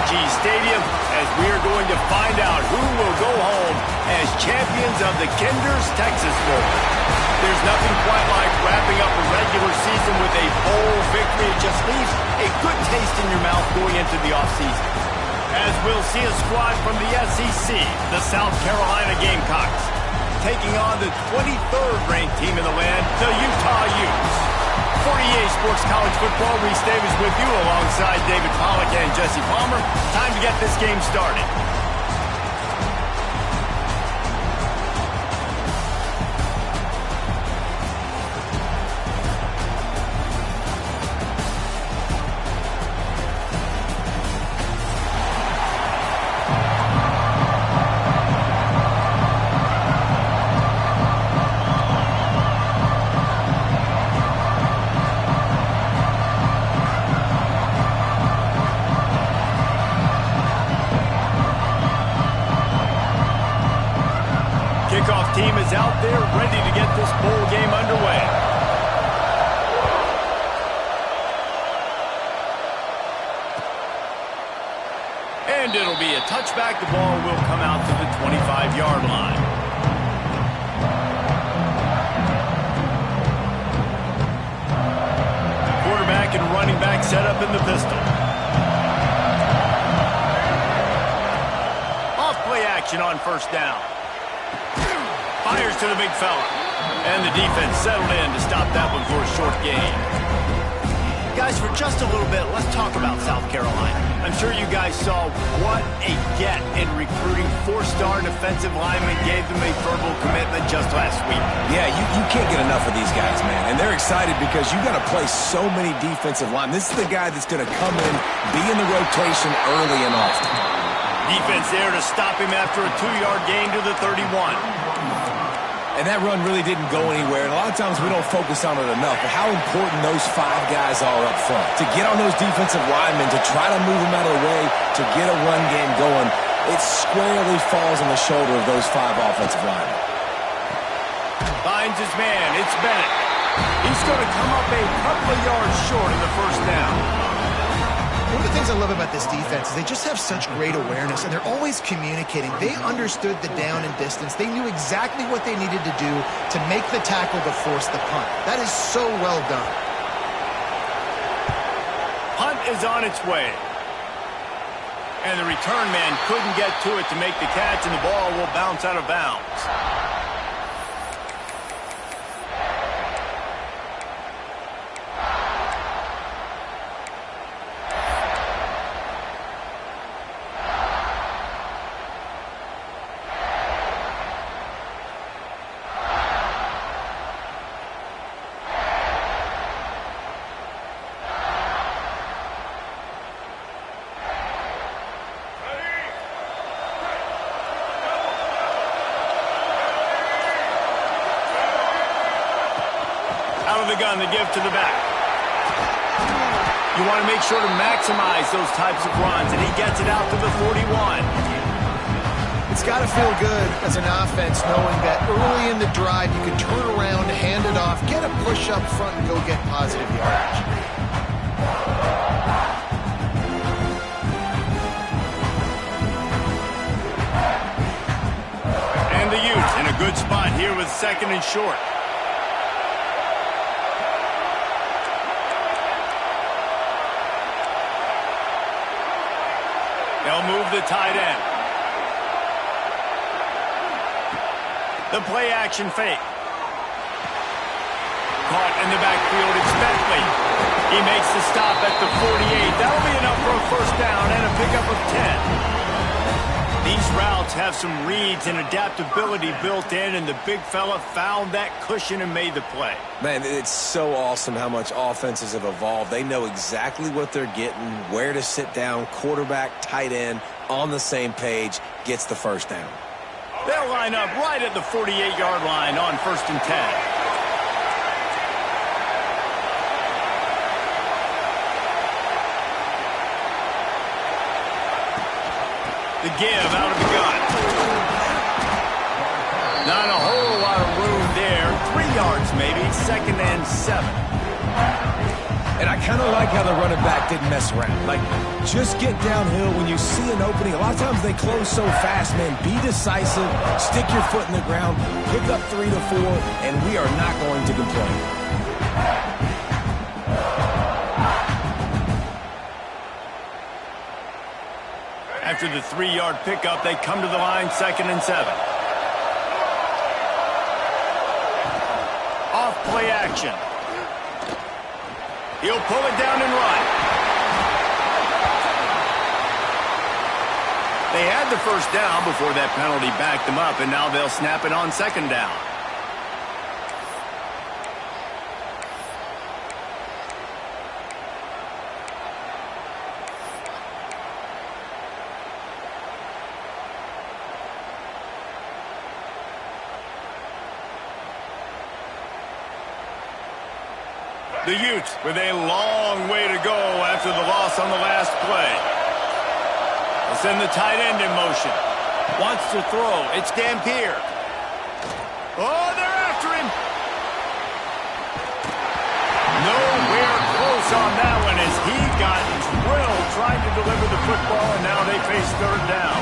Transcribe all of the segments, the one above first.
AT&T Stadium as we are going to find out who will go home as champions of the Kinder's Texas Bowl. There's nothing quite like wrapping up a regular season with a bowl victory. It just leaves a good taste in your mouth going into the offseason. As we'll see a squad from the SEC, the South Carolina Gamecocks, taking on the 23rd ranked team in the land, the Utah Utes. 48 Sports College Football, Reese Davis with you alongside David Pollack and Jesse Palmer. Time to get this game started. Kickoff team is out there ready to get this bowl game underway. And it'll be a touchback. The ball will come out to the 25-yard line. Quarterback and running back set up in the pistol. Off play action on first down. Fires to the big fella. And the defense settled in to stop that one for a short gain. Guys, for just a little bit, let's talk about South Carolina. I'm sure you guys saw what a get in recruiting. 4-star defensive lineman gave them a verbal commitment just last week. Yeah, you can't get enough of these guys, man. And they're excited because you got to play so many defensive linemen. This is the guy that's going to come in, be in the rotation early and often. Defense there to stop him after a 2-yard gain to the 31. And that run really didn't go anywhere. And a lot of times we don't focus on it enough, but how important those 5 guys are up front. To get on those defensive linemen, to try to move them out of the way, to get a run game going, it squarely falls on the shoulder of those 5 offensive linemen. Finds his man. It's Bennett. He's going to come up a couple of yards short of the first down. One of the things I love about this defense is they just have such great awareness, and they're always communicating. They understood the down and distance. They knew exactly what they needed to do to make the tackle to force the punt. That is so well done. Punt is on its way. And the return man couldn't get to it to make the catch, and the ball will bounce out of bounds. Out of the gun, the give to the back. You want to make sure to maximize those types of runs, and he gets it out to the 41. It's got to feel good as an offense knowing that early in the drive you can turn around, hand it off, get a push up front, and go get positive yardage. And the Utes in a good spot here with 2nd and short. They'll move the tight end. The play action fake. Caught in the backfield, it's Bentley. He makes the stop at the 48. That'll be enough for a first down and a pickup of 10. These routes have some reads and adaptability built in, and the big fella found that cushion and made the play. Man, it's so awesome how much offenses have evolved. They know exactly what they're getting, where to sit down, quarterback, tight end, on the same page, gets the first down. They'll line up right at the 48-yard line on 1st and 10. The give out of the gun. Not a whole lot of room there. 3 yards maybe. 2nd and 7. And I kind of like how the running back didn't mess around. Like, just get downhill when you see an opening. A lot of times they close so fast, man. Be decisive, stick your foot in the ground, pick up 3 to 4, and we are not going to complain. After the 3-yard pickup, they come to the line, 2nd and 7. Off play action. He'll pull it down and run. They had the first down before that penalty backed them up, and now they'll snap it on 2nd down. The Utes with a long way to go after the loss on the last play. They'll send the tight end in motion. Wants to throw. It's Dampier. Oh, they're after him. Nowhere close on that one as he got drilled trying to deliver the football, and now they face 3rd down.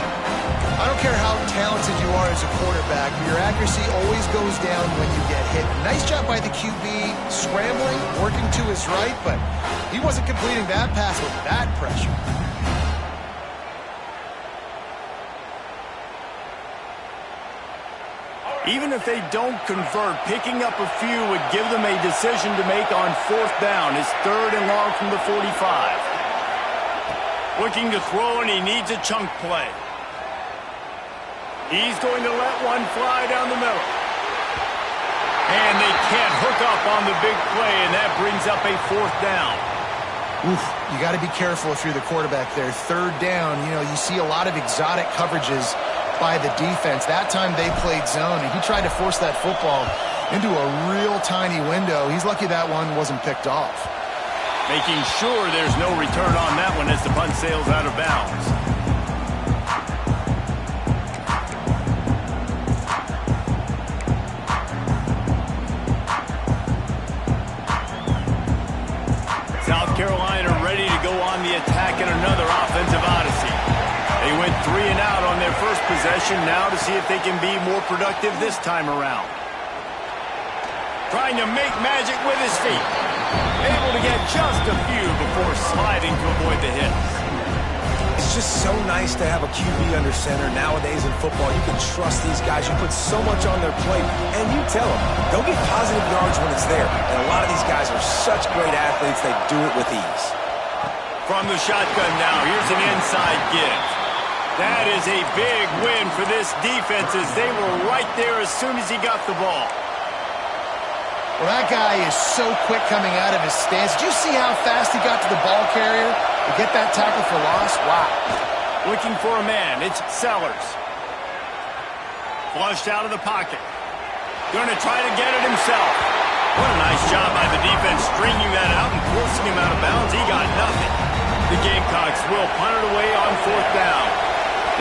I don't care how talented you are as a quarterback, but your accuracy always goes down when you get hit. Nice job by the QB, scrambling, working to his right, but he wasn't completing that pass with that pressure. Even if they don't convert, picking up a few would give them a decision to make on 4th down. It's 3rd and long from the 45. Looking to throw, and he needs a chunk play. He's going to let one fly down the middle. And they can't hook up on the big play, and that brings up a 4th down. Oof, you got to be careful if you're the quarterback there. 3rd down, you see a lot of exotic coverages by the defense. That time they played zone, and he tried to force that football into a real tiny window. He's lucky that one wasn't picked off. Making sure there's no return on that one as the punt sails out of bounds. South Carolina ready to go on the attack in another offensive odyssey. They went 3 and out on their first possession, now to see if they can be more productive this time around. Trying to make magic with his feet. Able to get just a few before sliding to avoid the hits. It's just so nice to have a QB under center. Nowadays in football, you can trust these guys. You put so much on their plate, and you tell them, go get positive yards when it's there. And a lot of these guys are such great athletes, they do it with ease. From the shotgun now, here's an inside give. That is a big win for this defense as they were right there as soon as he got the ball. Well, that guy is so quick coming out of his stance. Did you see how fast he got to the ball carrier to get that tackle for loss? Wow. Looking for a man. It's Sellers. Flushed out of the pocket. Going to try to get it himself. What a nice job by the defense stringing that out and forcing him out of bounds. He got nothing. The Gamecocks will punt it away on 4th down.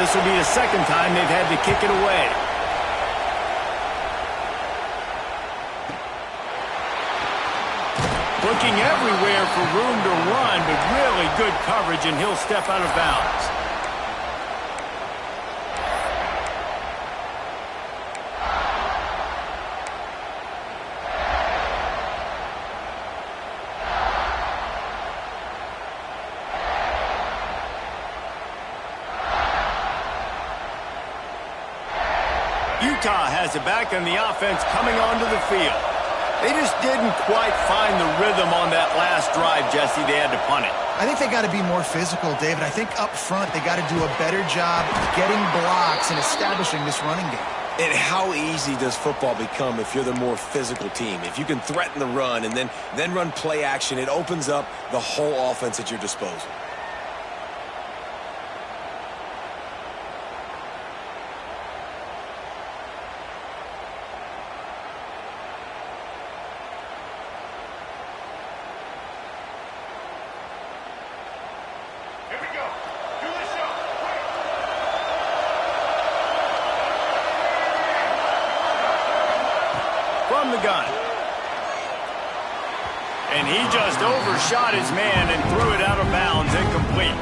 This will be the 2nd time they've had to kick it away. Looking everywhere for room to run, but really good coverage, and he'll step out of bounds. Utah has it back on the offense coming onto the field. They just didn't quite find the rhythm on that last drive, Jesse. They had to punt it. I think they got to be more physical, David. I think up front they got to do a better job getting blocks and establishing this running game. And how easy does football become if you're the more physical team? If you can threaten the run and then run play action, it opens up the whole offense at your disposal. From the gun. And he just overshot his man and threw it out of bounds, incomplete.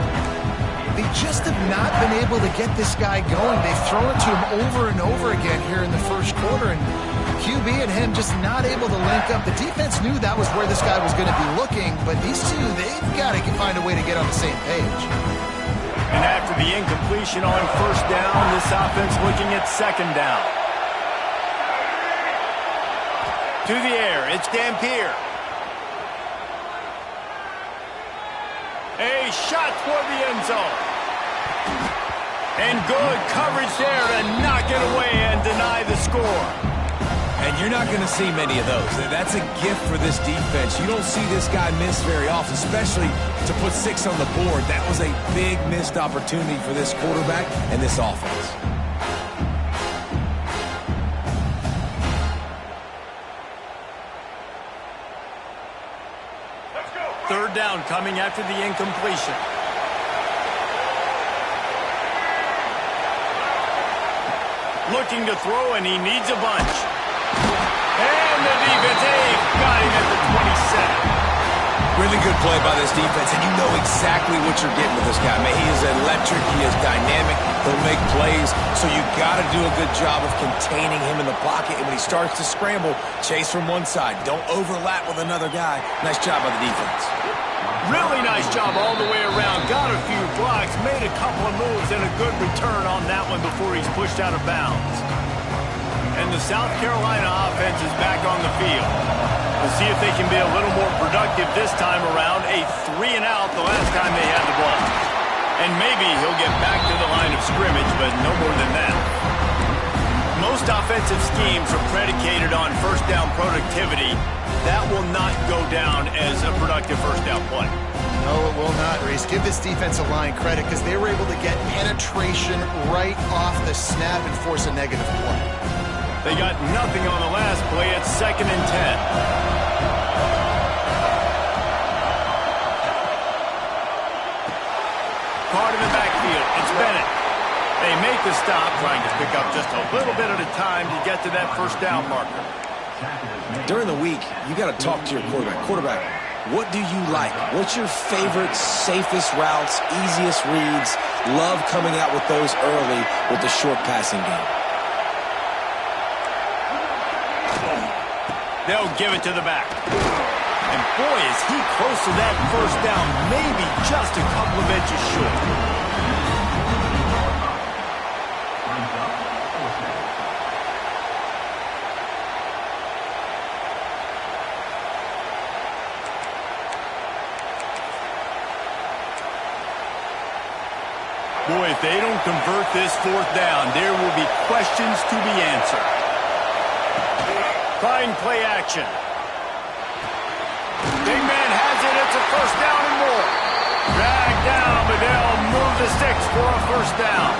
They just have not been able to get this guy going. They've thrown it to him over and over again here in the first quarter, and QB and him just not able to link up. The defense knew that was where this guy was going to be looking, but these two, they've got to find a way to get on the same page. And after the incompletion on first down, this offense looking at second down. To the air, it's Dampier. A shot toward the end zone. And good coverage there to knock it away and deny the score. And you're not going to see many of those. That's a gift for this defense. You don't see this guy miss very often, especially to put 6 on the board. That was a big missed opportunity for this quarterback and this offense. Third down coming after the incompletion. Looking to throw, and he needs a bunch. And the defense got him at the 27. Really good play by this defense, and you know exactly what you're getting with this guy. Man, he is electric. He is dynamic. He'll make plays, so you got to do a good job of containing him in the pocket. And when he starts to scramble, chase from one side. Don't overlap with another guy. Nice job by the defense. Really nice job all the way around. Got a few blocks, made a couple of moves, and a good return on that one before he's pushed out of bounds. And the South Carolina offense is back on the field. We'll see if they can be a little more productive this time around. A 3-and-out the last time they had the ball. And maybe he'll get back to the line of scrimmage, but no more than that. Most offensive schemes are predicated on first down productivity. That will not go down as a productive first down play. No, it will not, Reese. Give this defensive line credit because they were able to get penetration right off the snap and force a negative play. They got nothing on the last play. It's 2nd and 10. Caught in the backfield. It's Bennett. They make the stop, trying to pick up just a little bit at a time to get to that first down marker. During the week, you got to talk to your quarterback. Quarterback, what do you like? What's your favorite, safest routes, easiest reads? Love coming out with those early with the short passing game. They'll give it to the back. And boy, is he close to that first down, maybe just a couple of inches short. Boy, if they don't convert this fourth down, there will be questions to be answered. Trying play action. Big man has it. It's a first down and more. Drag down, but they'll move the sticks for a first down.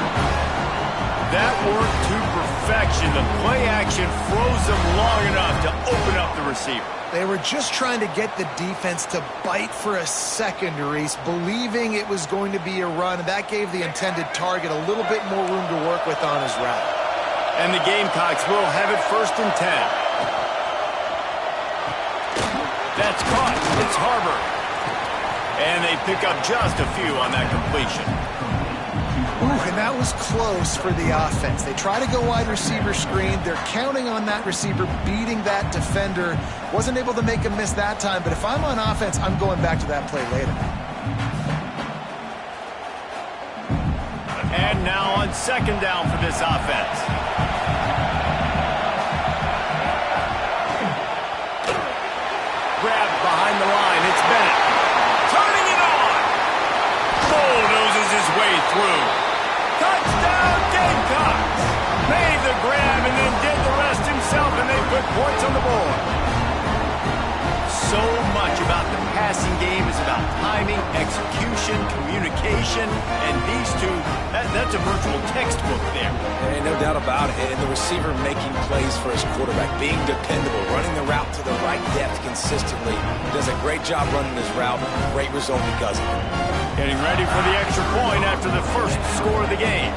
That worked to perfection. The play action froze them long enough to open up the receiver. They were just trying to get the defense to bite for a second, Reese, believing it was going to be a run, and that gave the intended target a little bit more room to work with on his route. And the Gamecocks will have it 1st and 10. That's caught. It's Harbor. And they pick up just a few on that completion. Ooh, and that was close for the offense. They try to go wide receiver screen. They're counting on that receiver beating that defender. Wasn't able to make a miss that time, but if I'm on offense, I'm going back to that play later. And now on 2nd down for this offense. Grabbed behind the line. It's Bennett. Turning it on. Bulldozes his way through. Touchdown, Gamecocks. Made the grab and then did the rest himself, and they put points on the board. So much about the passing game is about timing, execution, communication, and these two, that's a virtual textbook there. And no doubt about it. And the receiver making plays for his quarterback, being dependable, running the route to the right depth consistently. Does a great job running his route. Great result because of it. Getting ready for the extra point after the first score of the game.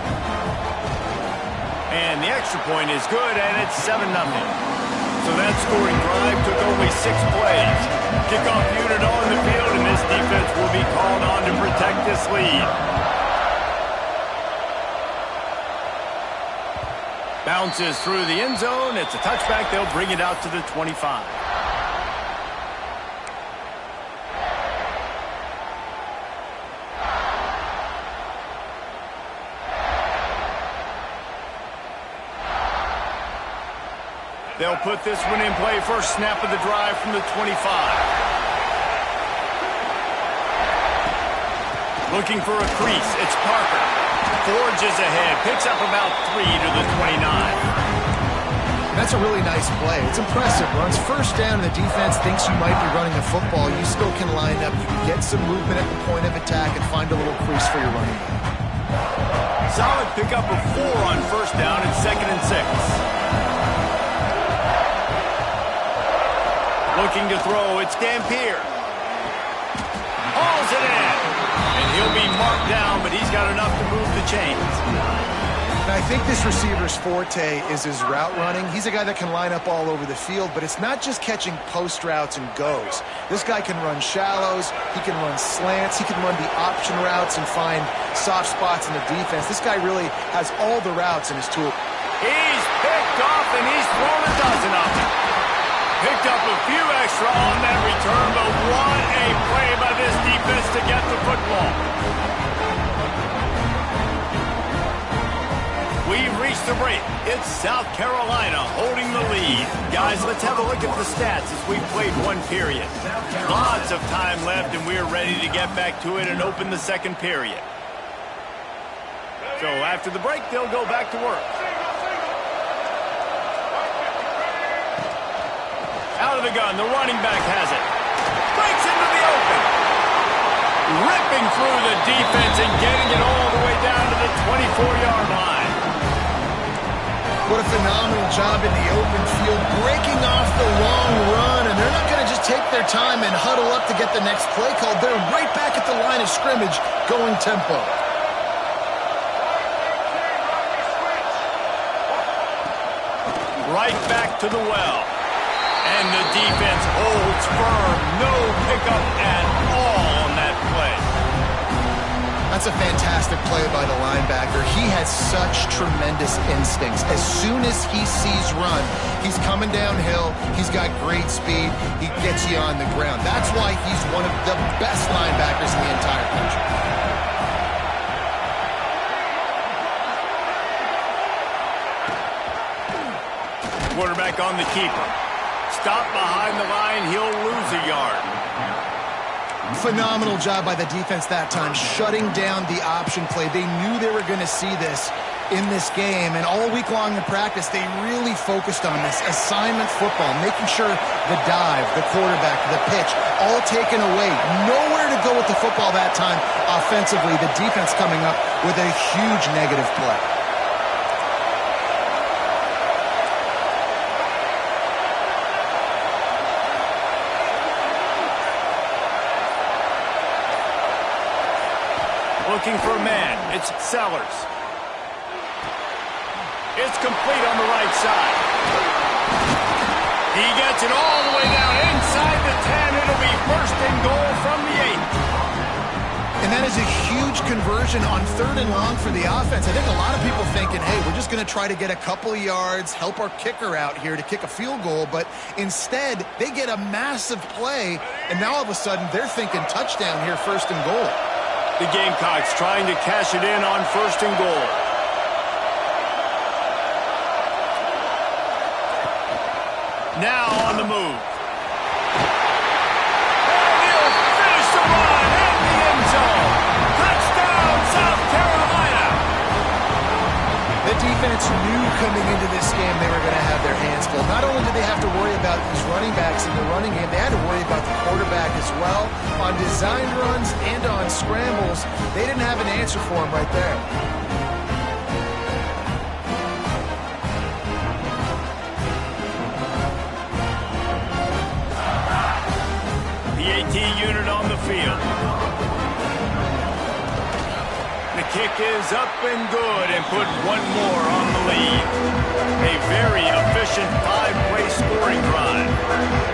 And the extra point is good, and it's 7-0. So that scoring drive took only 6 plays. Kickoff unit on the field, and this defense will be called on to protect this lead. Bounces through the end zone. It's a touchback. They'll bring it out to the 25. They'll put this one in play. First snap of the drive from the 25. Looking for a crease. It's Parker. Forges ahead. Picks up about 3 to the 29. That's a really nice play. It's impressive. Runs first down, and the defense thinks you might be running the football. You still can line up. You can get some movement at the point of attack and find a little crease for your running back. Solid pickup of 4 on first down and 2nd and 6. Looking to throw, it's Dampier. Hauls it in. And he'll be marked down, but he's got enough to move the chains. And I think this receiver's forte is his route running. He's a guy that can line up all over the field, but it's not just catching post routes and goes. This guy can run shallows, he can run slants, he can run the option routes and find soft spots in the defense. This guy really has all the routes in his tool. He's picked off, and he's thrown a dozen of them. Picked up a few extra on that return, but what a play by this defense to get the football. We've reached the break. It's South Carolina holding the lead. Guys, let's have a look at the stats as we've played one period. Lots of time left, and we're ready to get back to it and open the second period. So after the break, they'll go back to work. Out of the gun, the running back has it. Breaks into the open. Ripping through the defense and getting it all the way down to the 24-yard line. What a phenomenal job in the open field, breaking off the long run, and they're not going to just take their time and huddle up to get the next play called. They're right back at the line of scrimmage, going tempo. Right back to the well. And the defense holds firm. No pickup at all on that play. That's a fantastic play by the linebacker. He has such tremendous instincts. As soon as he sees run, he's coming downhill. He's got great speed. He gets you on the ground. That's why he's one of the best linebackers in the entire country. Quarterback on the keeper. Stop behind the line, he'll lose a yard. Phenomenal job by the defense that time, shutting down the option play. They knew they were going to see this in this game, and all week long in practice, they really focused on this assignment football, making sure the dive, the quarterback, the pitch, all taken away. Nowhere to go with the football that time offensively. The defense coming up with a huge negative play. Looking for a man. It's Sellers. It's complete on the right side. He gets it all the way down inside the 10. It'll be 1st and goal from the 8. And that is a huge conversion on 3rd and long for the offense. I think a lot of people thinking, hey, we're just going to try to get a couple of yards, help our kicker out here to kick a field goal. But instead, they get a massive play, and now all of a sudden they're thinking touchdown here, 1st and goal. The Gamecocks trying to cash it in on 1st and goal. Now on the move. And he'll finish the run in the end zone. Touchdown, South Carolina. The defense knew coming into this game they were going to have their hands full. Not only did they have to worry about these running backs in the running game, they had to worry about the quarterback as well. On designed runs and on scrambles, they didn't have an answer for him right there. The AT unit on the field. The kick is up and good and put one more on the lead. A very efficient 5-play scoring drive.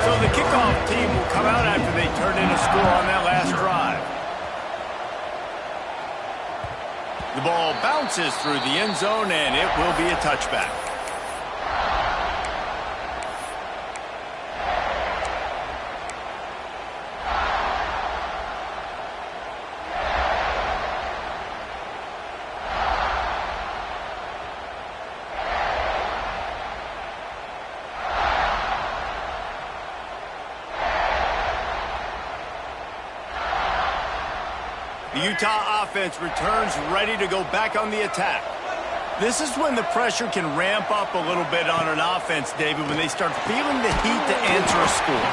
So the kickoff team will come out after they turn in a score on that last drive. The ball bounces through the end zone, and it will be a touchback. The Utah offense returns ready to go back on the attack. This is when the pressure can ramp up a little bit on an offense, David, when they start feeling the heat to answer a score.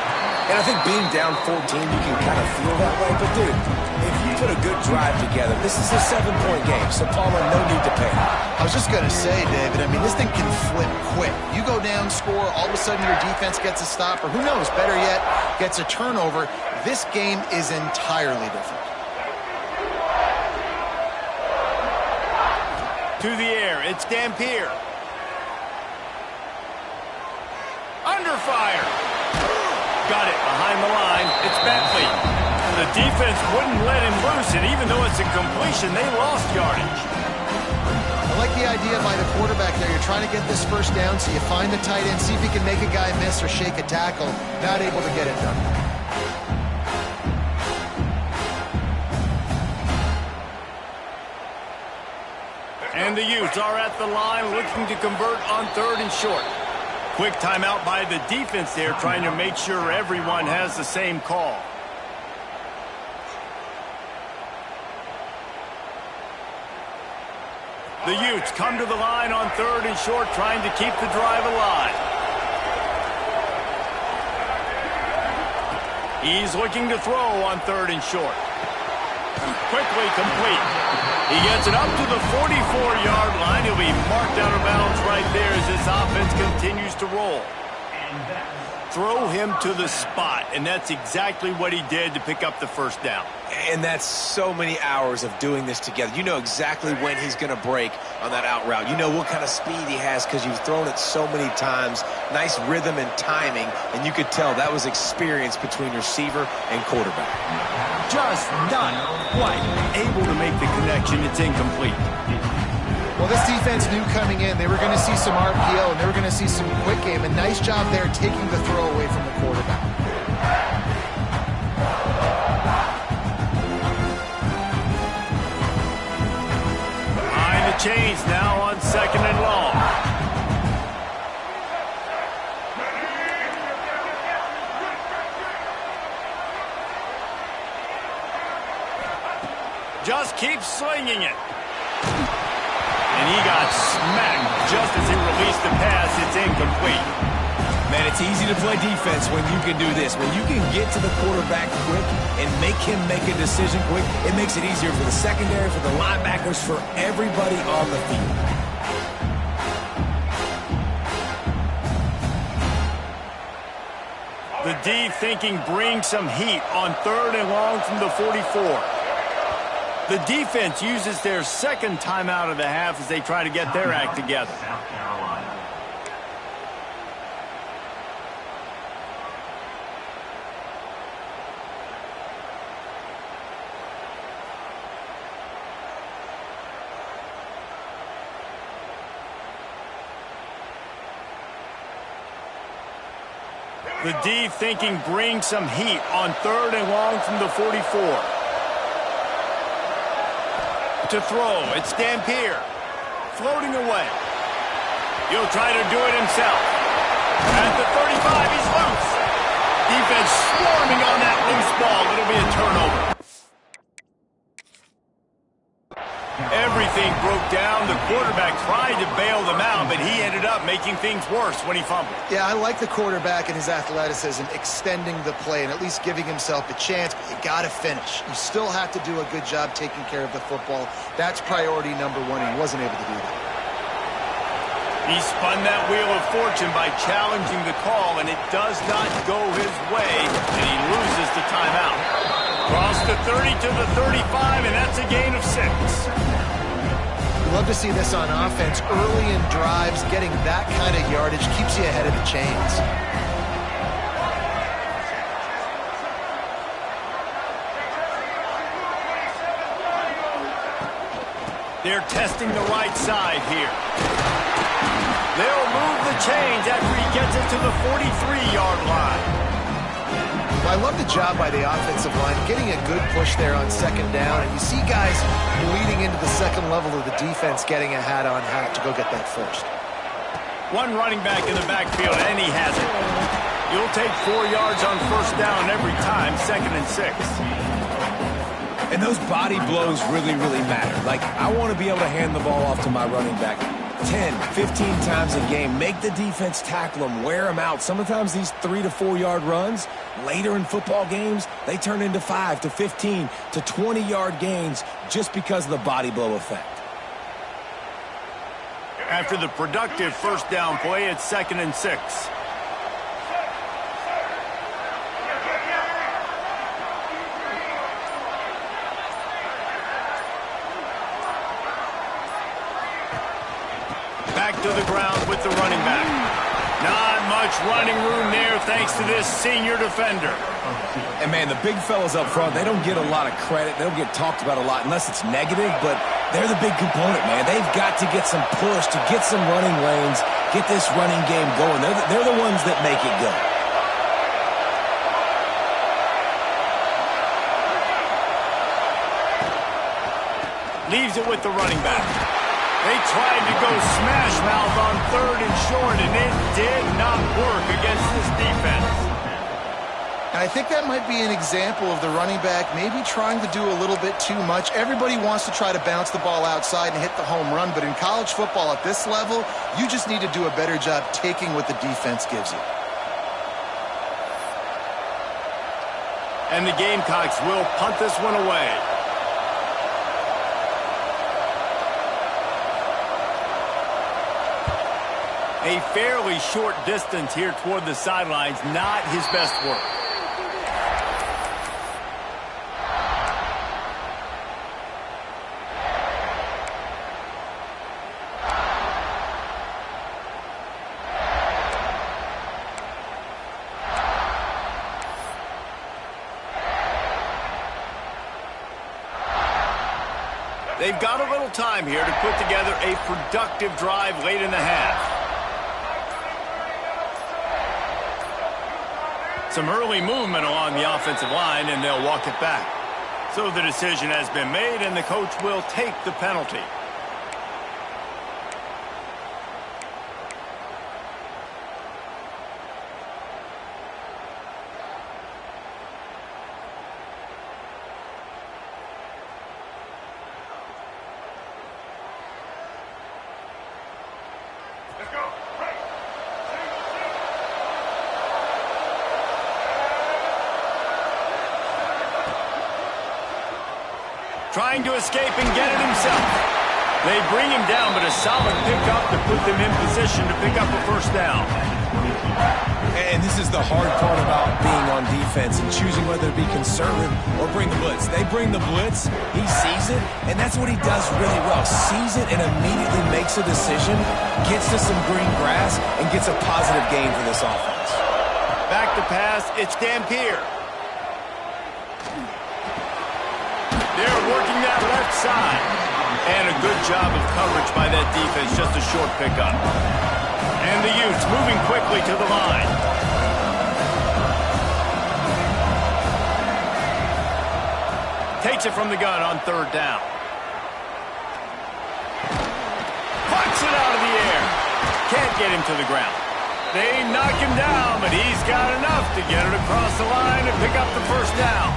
And I think being down 14, you can kind of feel that way. But, dude, if you put a good drive together, this is a 7-point game, so Palmer, no need to panic. I was just going to say, David, I mean, this thing can flip quick. You go down, score, all of a sudden your defense gets a stop, or who knows, better yet, gets a turnover. This game is entirely different. To the air, it's Dampier. Under fire. Got it behind the line. It's Bentley. The defense wouldn't let him loose, and even though it's a completion, they lost yardage. I like the idea by the quarterback there. You're trying to get this first down, so you find the tight end, see if he can make a guy miss or shake a tackle. Not able to get it done. And the Utes are at the line looking to convert on 3rd and short. Quick timeout by the defense there, trying to make sure everyone has the same call. The Utes come to the line on 3rd and short, trying to keep the drive alive. He's looking to throw on 3rd and short. Quickly complete. He gets it up to the 44-yard line. He'll be marked out of bounds right there as this offense continues to roll. Throw him to the spot, and that's exactly what he did to pick up the first down. And that's so many hours of doing this together. You know exactly when he's going to break on that out route. You know what kind of speed he has because you've thrown it so many times. Nice rhythm and timing, and you could tell that was experience between receiver and quarterback. Just not quite able to make the connection. It's incomplete. Well, this defense knew coming in they were going to see some RPO and they were going to see some quick game. And nice job there taking the throw away from the quarterback. Behind the chains now on 2nd and long. Just keeps slinging it. And he got smacked just as he released the pass. It's incomplete. Man, it's easy to play defense when you can do this. When you can get to the quarterback quick and make him make a decision quick, it makes it easier for the secondary, for the linebackers, for everybody on the field. The D thinking bring some heat on 3rd and long from the 44. The defense uses their second timeout of the half as they try to get their act together. The D thinking bring some heat on 3rd and long from the 44. To throw, it's Dampier. Floating away. He'll try to do it himself. At the 35, he's loose. Defense swarming on that loose ball. It'll be a turnover. Everything broke down. The quarterback tried to bail them out, but he ended up making things worse when he fumbled. Yeah, I like the quarterback and his athleticism extending the play and at least giving himself a chance, but you got to finish. You still have to do a good job taking care of the football. That's priority number one, and he wasn't able to do that. He spun that wheel of fortune by challenging the call, and it does not go his way, and he loses the timeout. Cross the 30 to the 35, and that's a gain of 6. You love to see this on offense. Early in drives, getting that kind of yardage keeps you ahead of the chains. They're testing the right side here. They'll move the chains after he gets it to the 43-yard line. Well, I love the job by the offensive line, getting a good push there on second down. And you see guys bleeding into the second level of the defense, getting a hat-on-hat to go get that first. One running back in the backfield, and he has it. You'll take 4 yards on first down every time, 2nd and 6. And those body blows really, really matter. Like, I want to be able to hand the ball off to my running back 10, 15 times a game. Make the defense tackle them, wear them out. Sometimes these 3 to 4 yard runs, later in football games, they turn into 5 to 15 to 20 yard gains just because of the body blow effect. After the productive first down play, it's 2nd and 6. Back to the ground with the running back. Not much running room there thanks to this senior defender. And, man, the big fellas up front, they don't get a lot of credit. They don't get talked about a lot unless it's negative, but they're the big component, man. They've got to get some push, to get some running lanes, get this running game going. They're the ones that make it go. Leaves it with the running back. They tried to go smash mouth on 3rd and short, and it did not work against this defense. And I think that might be an example of the running back maybe trying to do a little bit too much. Everybody wants to try to bounce the ball outside and hit the home run, but in college football at this level, you just need to do a better job taking what the defense gives you. And the Gamecocks will punt this one away. A fairly short distance here toward the sidelines, not his best work. They've got a little time here to put together a productive drive late in the half. Some early movement along the offensive line, and they'll walk it back. So the decision has been made, and the coach will take the penalty. Trying to escape and get it himself. They bring him down, but a solid pickup to put them in position to pick up a first down. And this is the hard part about being on defense and choosing whether to be conservative or bring the blitz. They bring the blitz, he sees it, and that's what he does really well. Sees it and immediately makes a decision, gets to some green grass, and gets a positive gain for this offense. Back to pass, it's Dampier. They're working that left side. And a good job of coverage by that defense, just a short pickup. And the Utes moving quickly to the line. Takes it from the gun on 3rd down. Pucks it out of the air. Can't get him to the ground. They knock him down, but he's got enough to get it across the line and pick up the first down.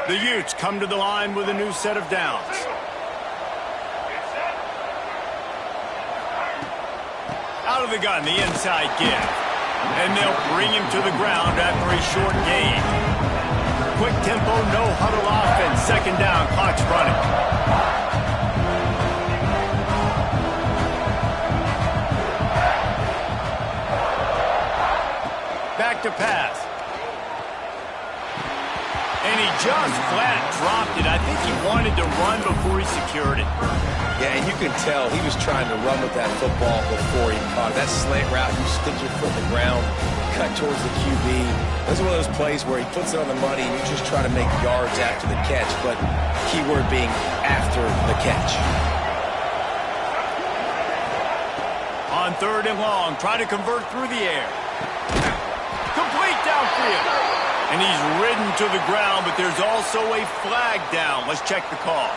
The Utes come to the line with a new set of downs. Out of the gun, the inside give. And they'll bring him to the ground after a short gain. Quick tempo, no huddle offense. 2nd down, clock's running. to pass. And he just flat dropped it. I think he wanted to run before he secured it. Yeah, and you can tell he was trying to run with that football before he caught it. That slant route, you stick your foot in the ground, cut towards the QB. That's one of those plays where he puts it on the money and you just try to make yards after the catch, but keyword being after the catch. On 3rd and long, try to convert through the air. Complete downfield. And he's ridden to the ground, but there's also a flag down. Let's check the call.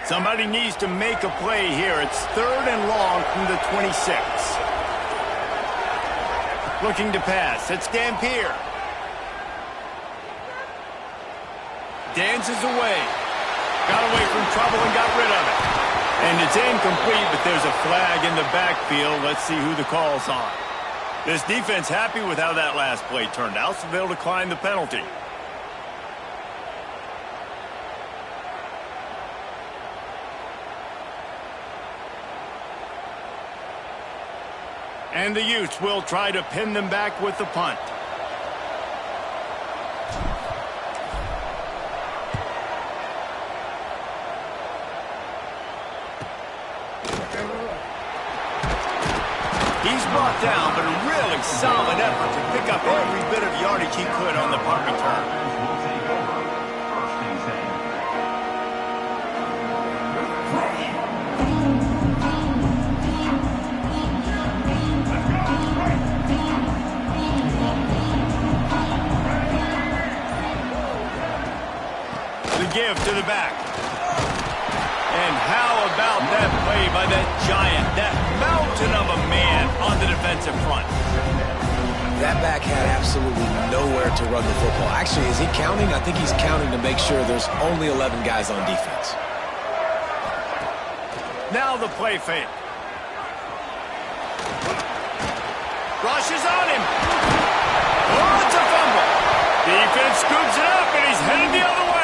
Somebody needs to make a play here. It's 3rd and long from the 26. Looking to pass. It's Dampier. Dances away. Got away from trouble and got rid of it. And it's incomplete, but there's a flag in the backfield. Let's see who the call's on. This defense happy with how that last play turned out, so they'll decline the penalty. And the Utes will try to pin them back with the punt. He's brought down, but a really solid effort to pick up every bit of yardage he could on the punt return. Give to the back. And how about that play by that giant, that mountain of a man on the defensive front? That back had absolutely nowhere to run the football. Actually, is he counting? I think he's counting to make sure there's only 11 guys on defense. Now the play fake. Rushes on him. Oh, it's a fumble. Defense scoops it up, and he's headed the other way.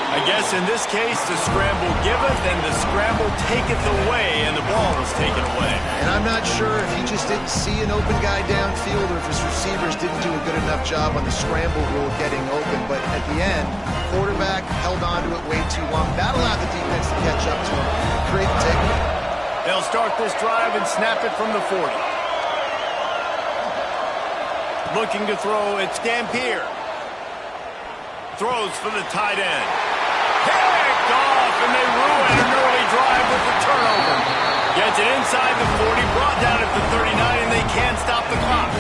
I guess in this case, the scramble giveth and the scramble taketh away, and the ball was taken away. And I'm not sure if he just didn't see an open guy downfield or if his receivers didn't do a good enough job on the scramble rule getting open. But at the end, quarterback held on to it way too long. That allowed the defense to catch up to him, create the takeaway. They'll start this drive and snap it from the 40. Looking to throw, it's Dampier. Throws for the tight end. Picked off, and they ruin an early drive with the turnover. Gets it inside the 40, brought down at the 39, and they can't stop the clock.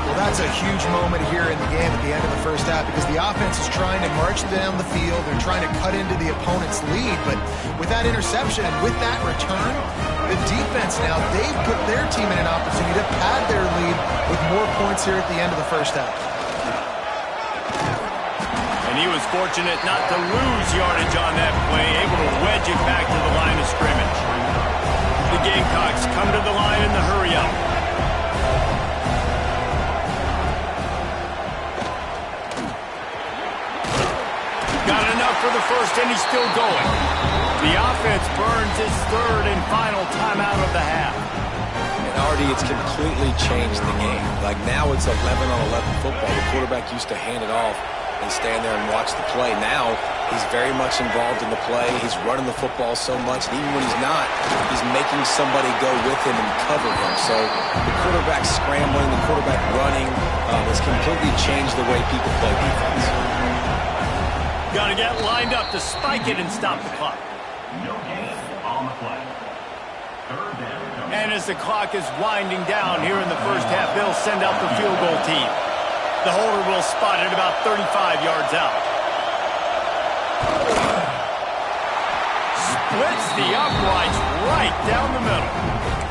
Well, that's a huge moment here in the game at the end of the first half because the offense is trying to march down the field. They're trying to cut into the opponent's lead, but with that interception and with that return, the defense now, they've put their team in an opportunity to pad their lead with more points here at the end of the first half. And he was fortunate not to lose yardage on that play, able to wedge it back to the line of scrimmage. The Gamecocks come to the line in the hurry-up. Got enough for the first, and he's still going. The offense burns his third and final timeout of the half. And Artie, it's completely changed the game. Like now it's 11-on-11 football. The quarterback used to hand it off and stand there and watch the play. Now he's very much involved in the play. He's running the football so much, and even when he's not, he's making somebody go with him and cover him. So the quarterback scrambling, the quarterback running has completely changed the way people play defense. Got to get lined up to spike it and stop the clock. No gain on the play. Third down. And as the clock is winding down here in the first half, they'll send out the field goal team. The holder will spot it about 35 yards out. Splits the uprights right down the middle.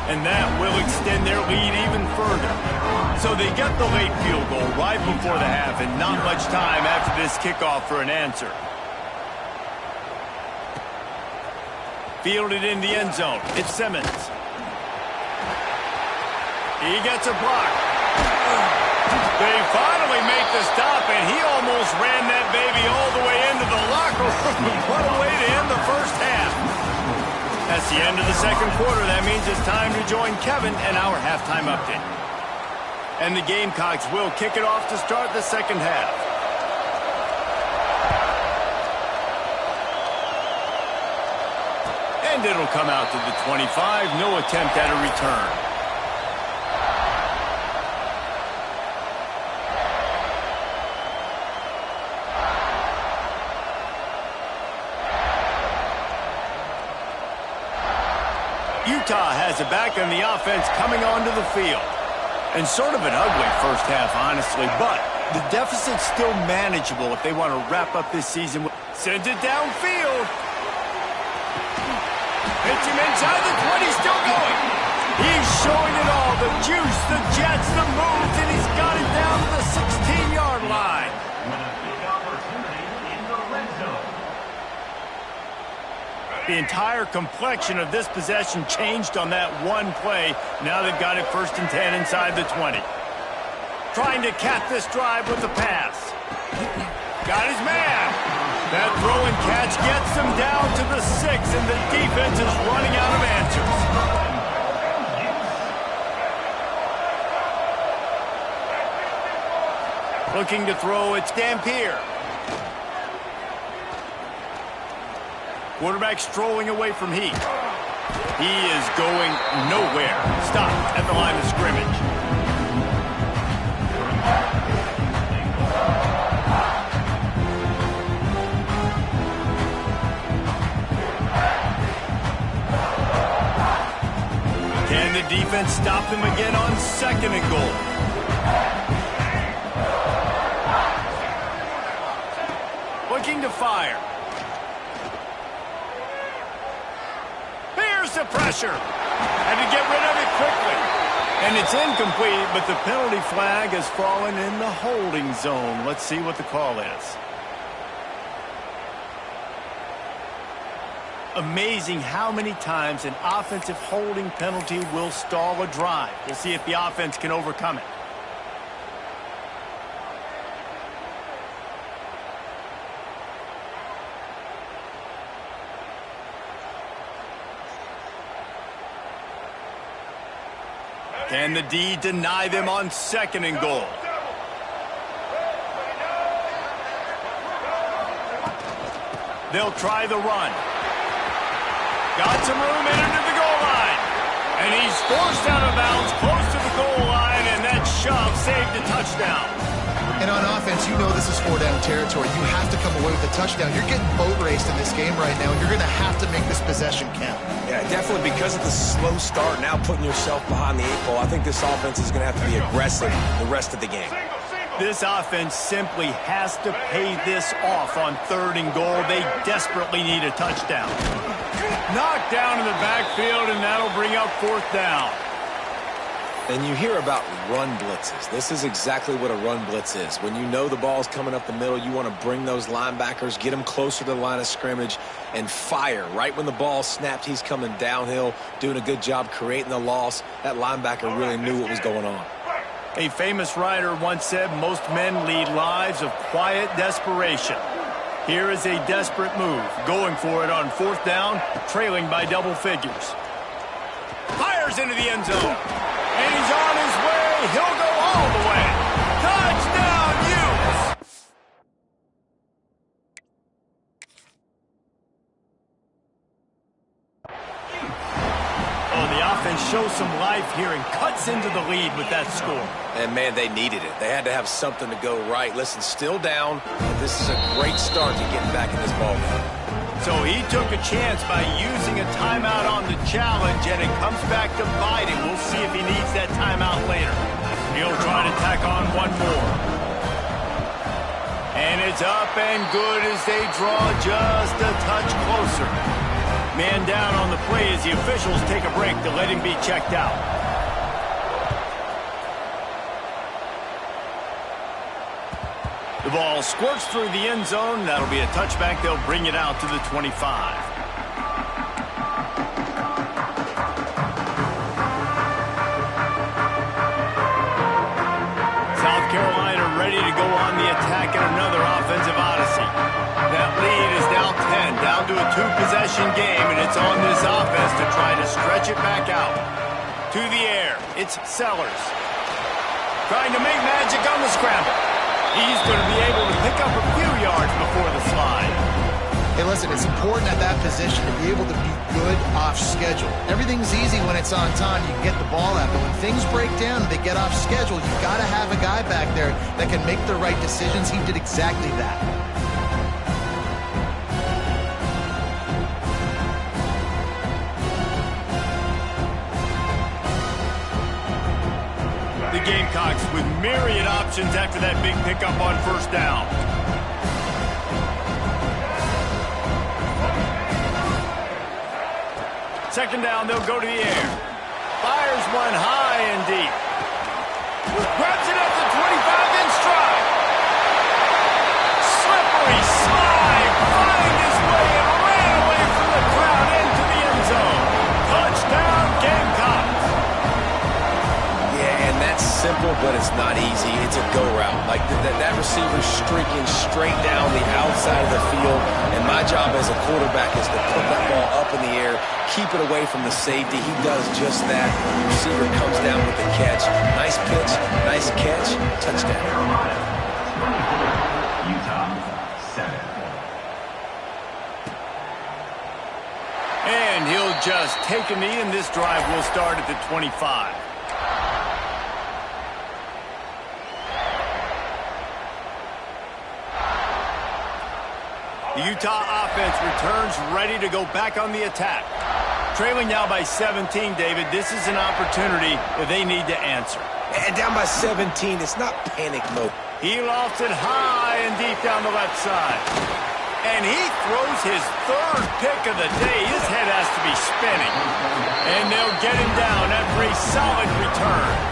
And that will extend their lead even further. So they get the late field goal right before the half, and not much time after this kickoff for an answer. Fielded in the end zone. It's Simmons. He gets a block. They finally make the stop, and he almost ran that baby all the way into the locker room. What a way to end the first half. That's the end of the second quarter. That means it's time to join Kevin and our halftime update. And the Gamecocks will kick it off to start the second half. And it'll come out to the 25. No attempt at a return. Utah has it back on the offense coming onto the field. And sort of an ugly first half, honestly, but the deficit's still manageable if they want to wrap up this season. Sends it downfield. Hits him inside the 20, still going. He's showing it all, the juice, the jets, the moves, and he's got it down to the 16-yard line. With a big opportunity in the red zone. The entire complexion of this possession changed on that one play. Now they've got it 1st and 10 inside the 20. Trying to cap this drive with the pass. Got his man. That throw and catch gets them down to the 6, and the defense is running out of answers. Looking to throw, it's Dampier. Quarterback strolling away from Heath. He is going nowhere. Stop at the line of scrimmage. Can the defense stop him again on 2nd and goal? Looking to fire. The pressure, and to get rid of it quickly. And it's incomplete, but the penalty flag has fallen in the holding zone. Let's see what the call is. Amazing how many times an offensive holding penalty will stall a drive. We'll see if the offense can overcome it. Can the D deny them on 2nd and goal? They'll try the run. Got some room into the goal line. And he's forced out of bounds close to the goal line, and that shove saved a touchdown. And on offense, you know this is 4-down territory. You have to come away with a touchdown. You're getting boat raced in this game right now, and you're going to have to make this possession count. Yeah, definitely because of the slow start, now putting yourself behind the 8 ball, I think this offense is going to have to be aggressive the rest of the game. This offense simply has to pay this off on 3rd and goal. They desperately need a touchdown. Knocked down in the backfield, and that'll bring up 4th down. And you hear about run blitzes. This is exactly what a run blitz is. When you know the ball's coming up the middle, you want to bring those linebackers, get them closer to the line of scrimmage, and fire. Right when the ball snapped, he's coming downhill, doing a good job creating the loss. That linebacker really knew what was going on. A famous writer once said, most men lead lives of quiet desperation. Here is a desperate move, going for it on 4th down, trailing by double figures. Fires into the end zone. And he's on his way. He'll go all the way. Touchdown, Utes! Oh, the offense shows some life here and cuts into the lead with that score. And, man, they needed it. They had to have something to go right. Listen, still down, but this is a great start to getting back in this ballgame. So he took a chance by using a timeout on the challenge, and it comes back to bite him. We'll see if he needs that timeout later. He'll try to tack on one more. And it's up and good as they draw just a touch closer. Man down on the play as the officials take a break to let him be checked out. The ball squirts through the end zone. That'll be a touchback. They'll bring it out to the 25. South Carolina ready to go on the attack in another offensive odyssey. That lead is now 10, down to a two-possession game, and it's on this offense to try to stretch it back out. To the air, it's Sellers. Trying to make magic on the scramble. He's going to be able to pick up a few yards before the slide. Hey, listen, it's important at that position to be able to be good off schedule. Everything's easy when it's on time. You can get the ball out. But when things break down and they get off schedule, you've got to have a guy back there that can make the right decisions. He did exactly that. The Gamecocks with myriad options after that big pickup on first down. Second down, they'll go to the air. Fires one high and deep. Grabs it up to 25 in stride. Slippery slide. Find his way and ran away from the crowd into the end zone. Touchdown, Gamecocks. Yeah, and that's simple, but it's not easy. It's a go route. Like that receiver's streaking straight down the outside of the field, and my job as a quarterback is to put that ball up in the air, keep it away from the safety. He does just that. The receiver comes down with the catch. Nice pitch, nice catch, touchdown. Utah 7. And he'll just take a knee, and this drive will start at the 25. The Utah offense returns ready to go back on the attack. Trailing now by 17, David. This is an opportunity that they need to answer. And down by 17, it's not panic mode. He lofts it high and deep down the left side. And he throws his third pick of the day. His head has to be spinning. And they'll get him down after a solid return.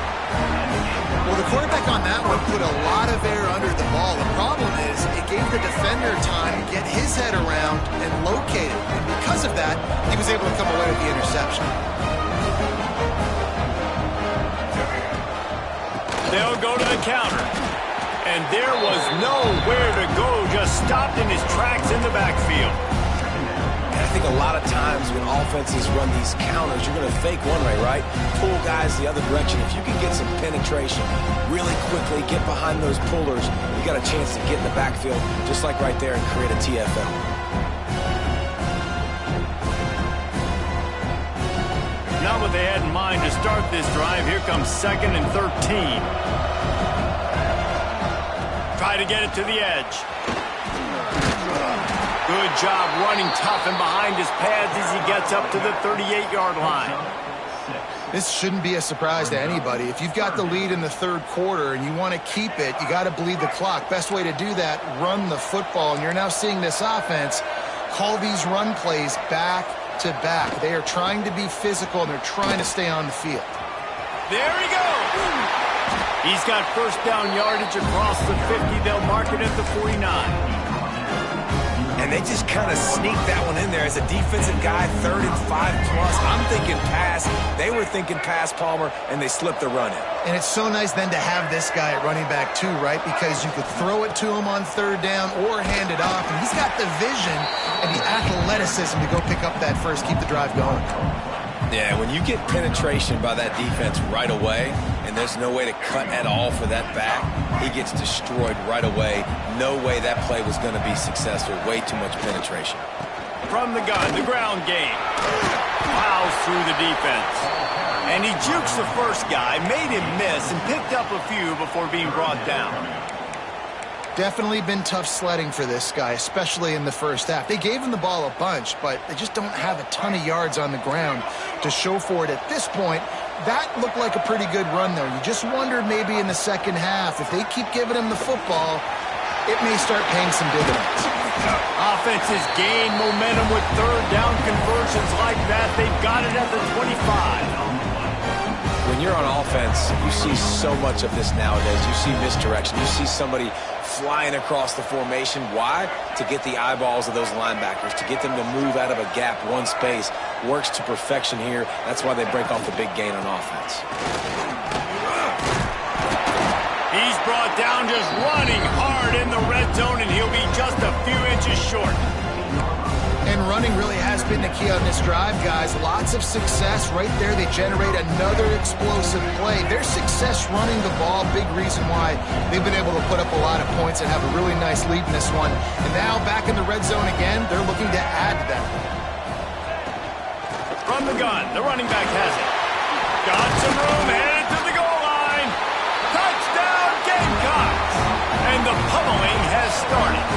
Well, the quarterback on that one put a lot of air under the ball. The problem is it gave the defender time to get his head around and locate it. And because of that, he was able to come away with the interception. They'll go to the counter. And there was nowhere to go, just stopped in his tracks in the backfield. And I think a lot of times when offenses run these counters, you're going to fake one way, right? Pull guys the other direction. If you can get some penetration really quickly, get behind those pullers, you got a chance to get in the backfield, just like right there, and create a TFL. Not what they had in mind to start this drive. Here comes 2nd and 13. Try to get it to the edge. Good job running tough and behind his pads as he gets up to the 38-yard line. This shouldn't be a surprise to anybody. If you've got the lead in the third quarter and you want to keep it, you got to bleed the clock. Best way to do that, run the football. And you're now seeing this offense call these run plays back to back. They are trying to be physical, and they're trying to stay on the field. There he goes. He's got first down yardage across the 50. They'll mark it at the 49. And they just kind of sneaked that one in there as a defensive guy, 3rd and 5+. I'm thinking pass. They were thinking pass, Palmer, and they slipped the run in. And it's so nice then to have this guy at running back too, right? Because you could throw it to him on 3rd down or hand it off. And he's got the vision and the athleticism to go pick up that first, keep the drive going. Yeah, when you get penetration by that defense right away, and there's no way to cut at all for that back, he gets destroyed right away. No way that play was going to be successful. Way too much penetration. From the gun, the ground game. Plows through the defense. And he jukes the first guy, made him miss, and picked up a few before being brought down. Definitely been tough sledding for this guy, especially in the first half. They gave him the ball a bunch, but they just don't have a ton of yards on the ground to show for it at this point. That looked like a pretty good run, though. You just wonder maybe in the second half, if they keep giving him the football, it may start paying some dividends. Offenses gain momentum with 3rd down conversions like that. They've got it at the 25. When you're on offense, you see so much of this nowadays. You see misdirection. You see somebody flying across the formation. Why? To get the eyeballs of those linebackers, to get them to move out of a gap one space. Works to perfection here. That's why they break off the big gain on offense. He's brought down just running hard in the red zone, and he'll be just a few inches short. And running really has been the key on this drive, guys. Lots of success right there. They generate another explosive play. Their success running the ball, big reason why they've been able to put up a lot of points and have a really nice lead in this one. And now back in the red zone again, they're looking to add to that. From the gun, the running back has it. Got some room, headed to the goal line. Touchdown, Gamecocks! And the pummeling has started.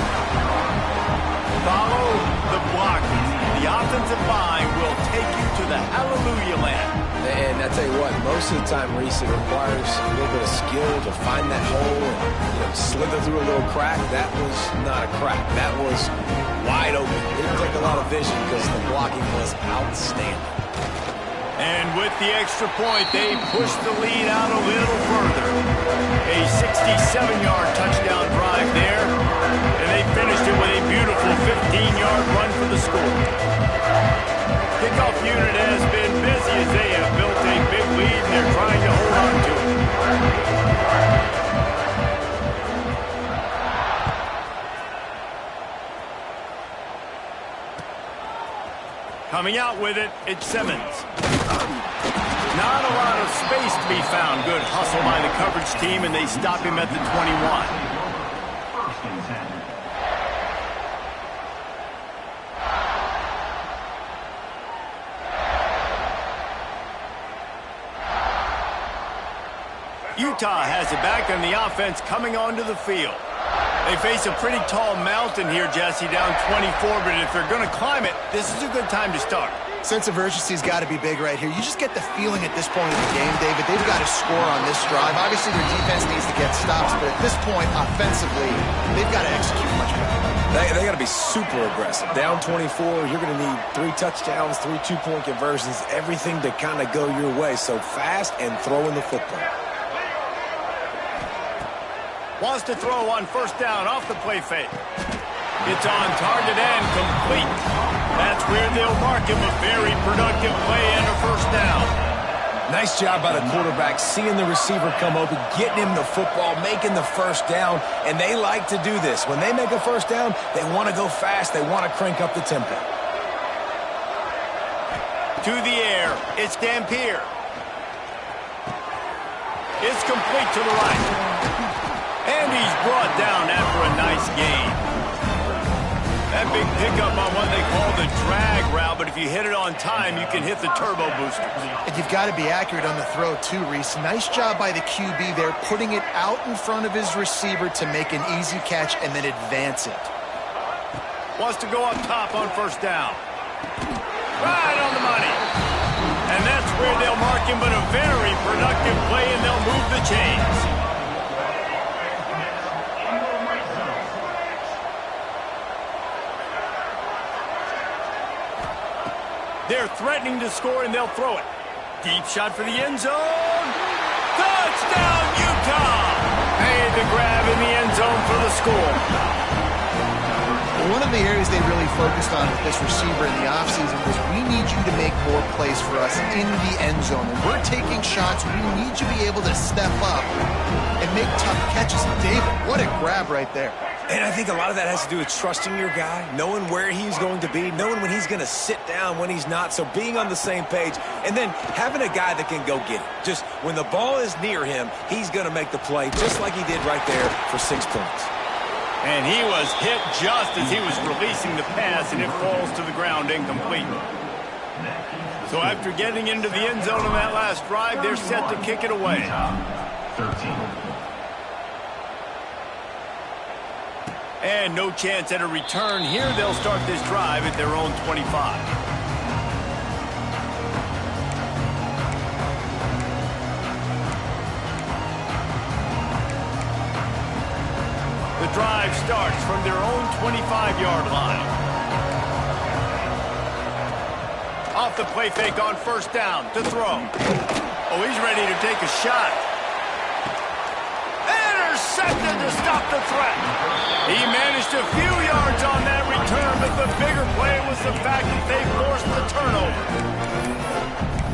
Follow the blocking. The offensive line will take you to the hallelujah land. And I tell you what, most of the time, Reese, it requires a little bit of skill to find that hole and slither through a little crack. That was not a crack. That was wide open. It didn't take a lot of vision because the blocking was outstanding. And with the extra point, they push the lead out a little further. A 67-yard touchdown drive there, and they finished it with a beautiful 15-yard run for the score. Kickoff unit has been busy as they have built a big lead, and they're trying to hold on to it. Coming out with it, it's Simmons. Not a lot of space to be found. Good hustle by the coverage team, and they stop him at the 21. First and 10. Utah has it back on the offense coming onto the field. They face a pretty tall mountain here, Jesse, down 24, but if they're going to climb it, this is a good time to start. Sense of urgency's got to be big right here. You just get the feeling at this point in the game, David, they've got to score on this drive. Obviously, their defense needs to get stops, but at this point, offensively, they've got to execute much better. They got to be super aggressive. Down 24, you're going to need 3 touchdowns, 3 two-point conversions, everything to kind of go your way. So fast and throwing the football. Wants to throw on first down off the play fake. It's on target and complete. That's where they'll mark him a very productive play and a first down. Nice job by the quarterback, seeing the receiver come open, getting him the football, making the first down, and they like to do this. When they make a first down, they want to go fast. They want to crank up the tempo. To the air, it's Dampier. It's complete to the right. And he's brought down after a nice gain. That big pickup on what they call the drag route, but if you hit it on time, you can hit the turbo boosters. And you've got to be accurate on the throw, too, Reese. Nice job by the QB there, putting it out in front of his receiver to make an easy catch and then advance it. Wants to go up top on first down. Right on the money. And that's where they'll mark him, but a very productive play, and they'll move the chains. They're threatening to score, and they'll throw it. Deep shot for the end zone. Touchdown, Utah! Made the grab in the end zone for the score. One of the areas they really focused on with this receiver in the offseason was we need you to make more plays for us in the end zone. When we're taking shots, we need you to be able to step up and make tough catches. David, what a grab right there. And I think a lot of that has to do with trusting your guy, knowing where he's going to be, knowing when he's going to sit down, when he's not, so being on the same page, and then having a guy that can go get it. Just when the ball is near him, he's going to make the play, just like he did right there for 6 points. And he was hit just as he was releasing the pass, and it falls to the ground incomplete. So after getting into the end zone on that last drive, they're set to kick it away. 13. And no chance at a return here. They'll start this drive at their own 25. The drive starts from their own 25-yard line. Off the play fake on first down to throw. Oh, he's ready to take a shot. Intercepted! expected to stop the threat. He managed a few yards on that return, but the bigger play was the fact that they forced the turnover.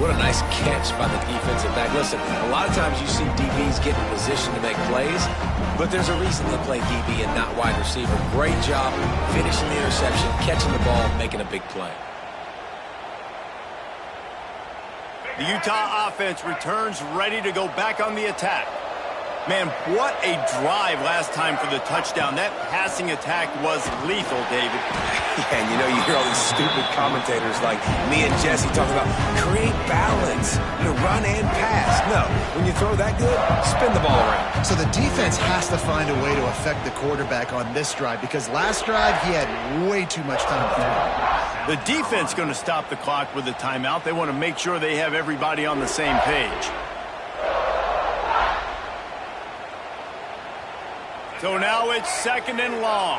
What a nice catch by the defensive back. Listen, a lot of times you see DBs get in position to make plays, but there's a reason they play DB and not wide receiver. Great job finishing the interception, catching the ball, making a big play. The Utah offense returns ready to go back on the attack. Man, what a drive last time for the touchdown. That passing attack was lethal, David. Yeah, and you know, you hear all these stupid commentators like me and Jesse talking about create balance, run and pass. No, when you throw that good, spin the ball around. So the defense has to find a way to affect the quarterback on this drive because last drive he had way too much time to throw. The defense going to stop the clock with a timeout. They want to make sure they have everybody on the same page. So now it's 2nd and long.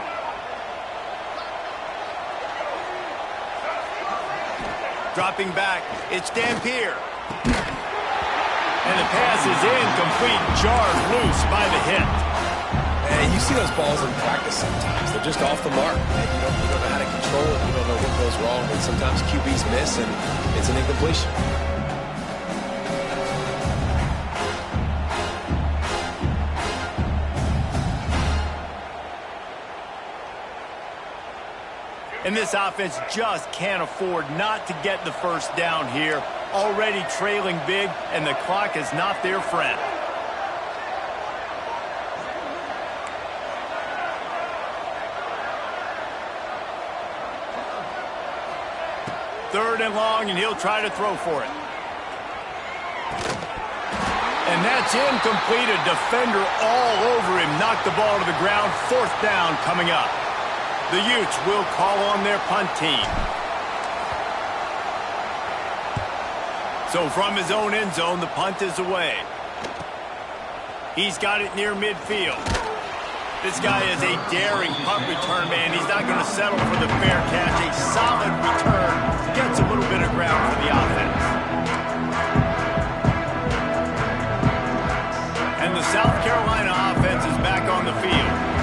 Dropping back, it's Dampier. And the pass is incomplete, jarred loose by the hit. And you see those balls in practice sometimes. They're just off the mark. And you don't know how to control it. You don't know what goes wrong. But sometimes QBs miss, and it's an incompletion. And this offense just can't afford not to get the first down here. Already trailing big, and the clock is not their friend. Third and long, and he'll try to throw for it. And that's incomplete. A defender all over him. Knocked the ball to the ground. 4th down coming up. The Utes will call on their punt team. So from his own end zone, the punt is away. He's got it near midfield. This guy is a daring punt return man. He's not going to settle for the fair catch. A solid return gets a little bit of ground for the offense. And the South Carolina offense is back on the field.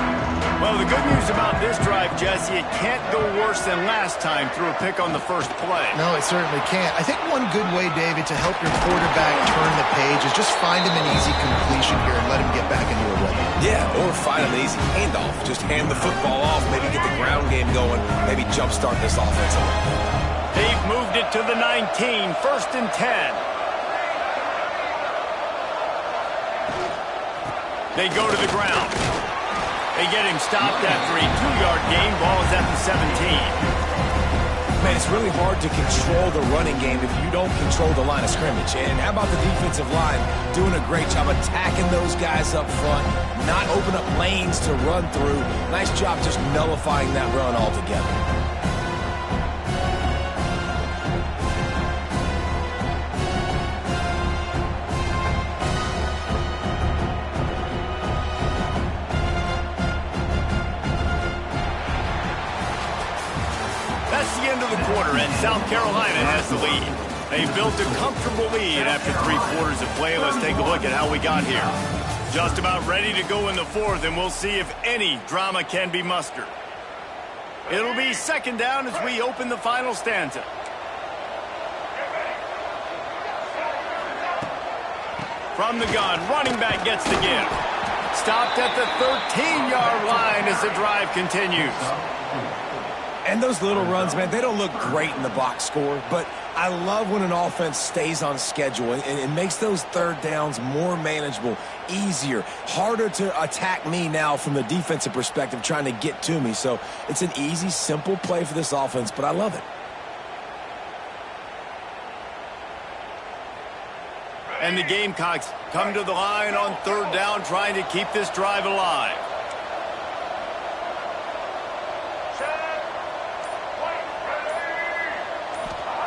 Well, the good news about this drive, Jesse, it can't go worse than last time through a pick on the first play. No, it certainly can't. I think one good way, David, to help your quarterback turn the page is just find him an easy completion here and let him get back into a rhythm. Yeah, or find him an easy handoff. Just hand the football off, maybe get the ground game going, maybe jumpstart this offense a little bit. They've moved it to the 19, 1st and 10. They go to the ground. They get him stopped after a 2-yard gain. Ball is at the 17. Man, it's really hard to control the running game if you don't control the line of scrimmage. And how about the defensive line doing a great job attacking those guys up front, not open up lanes to run through. Nice job just nullifying that run altogether. And South Carolina has the lead. They built a comfortable lead after 3 quarters of play. Let's take a look at how we got here. Just about ready to go in the 4th, and we'll see if any drama can be mustered. It'll be 2nd down as we open the final stanza. From the gun, running back gets the give. Stopped at the 13-yard line as the drive continues. And those little runs, man, they don't look great in the box score, but I love when an offense stays on schedule and it makes those 3rd downs more manageable, easier, harder to attack me now from the defensive perspective trying to get to me. So it's an easy, simple play for this offense, but I love it. And the Gamecocks come to the line on 3rd down, trying to keep this drive alive.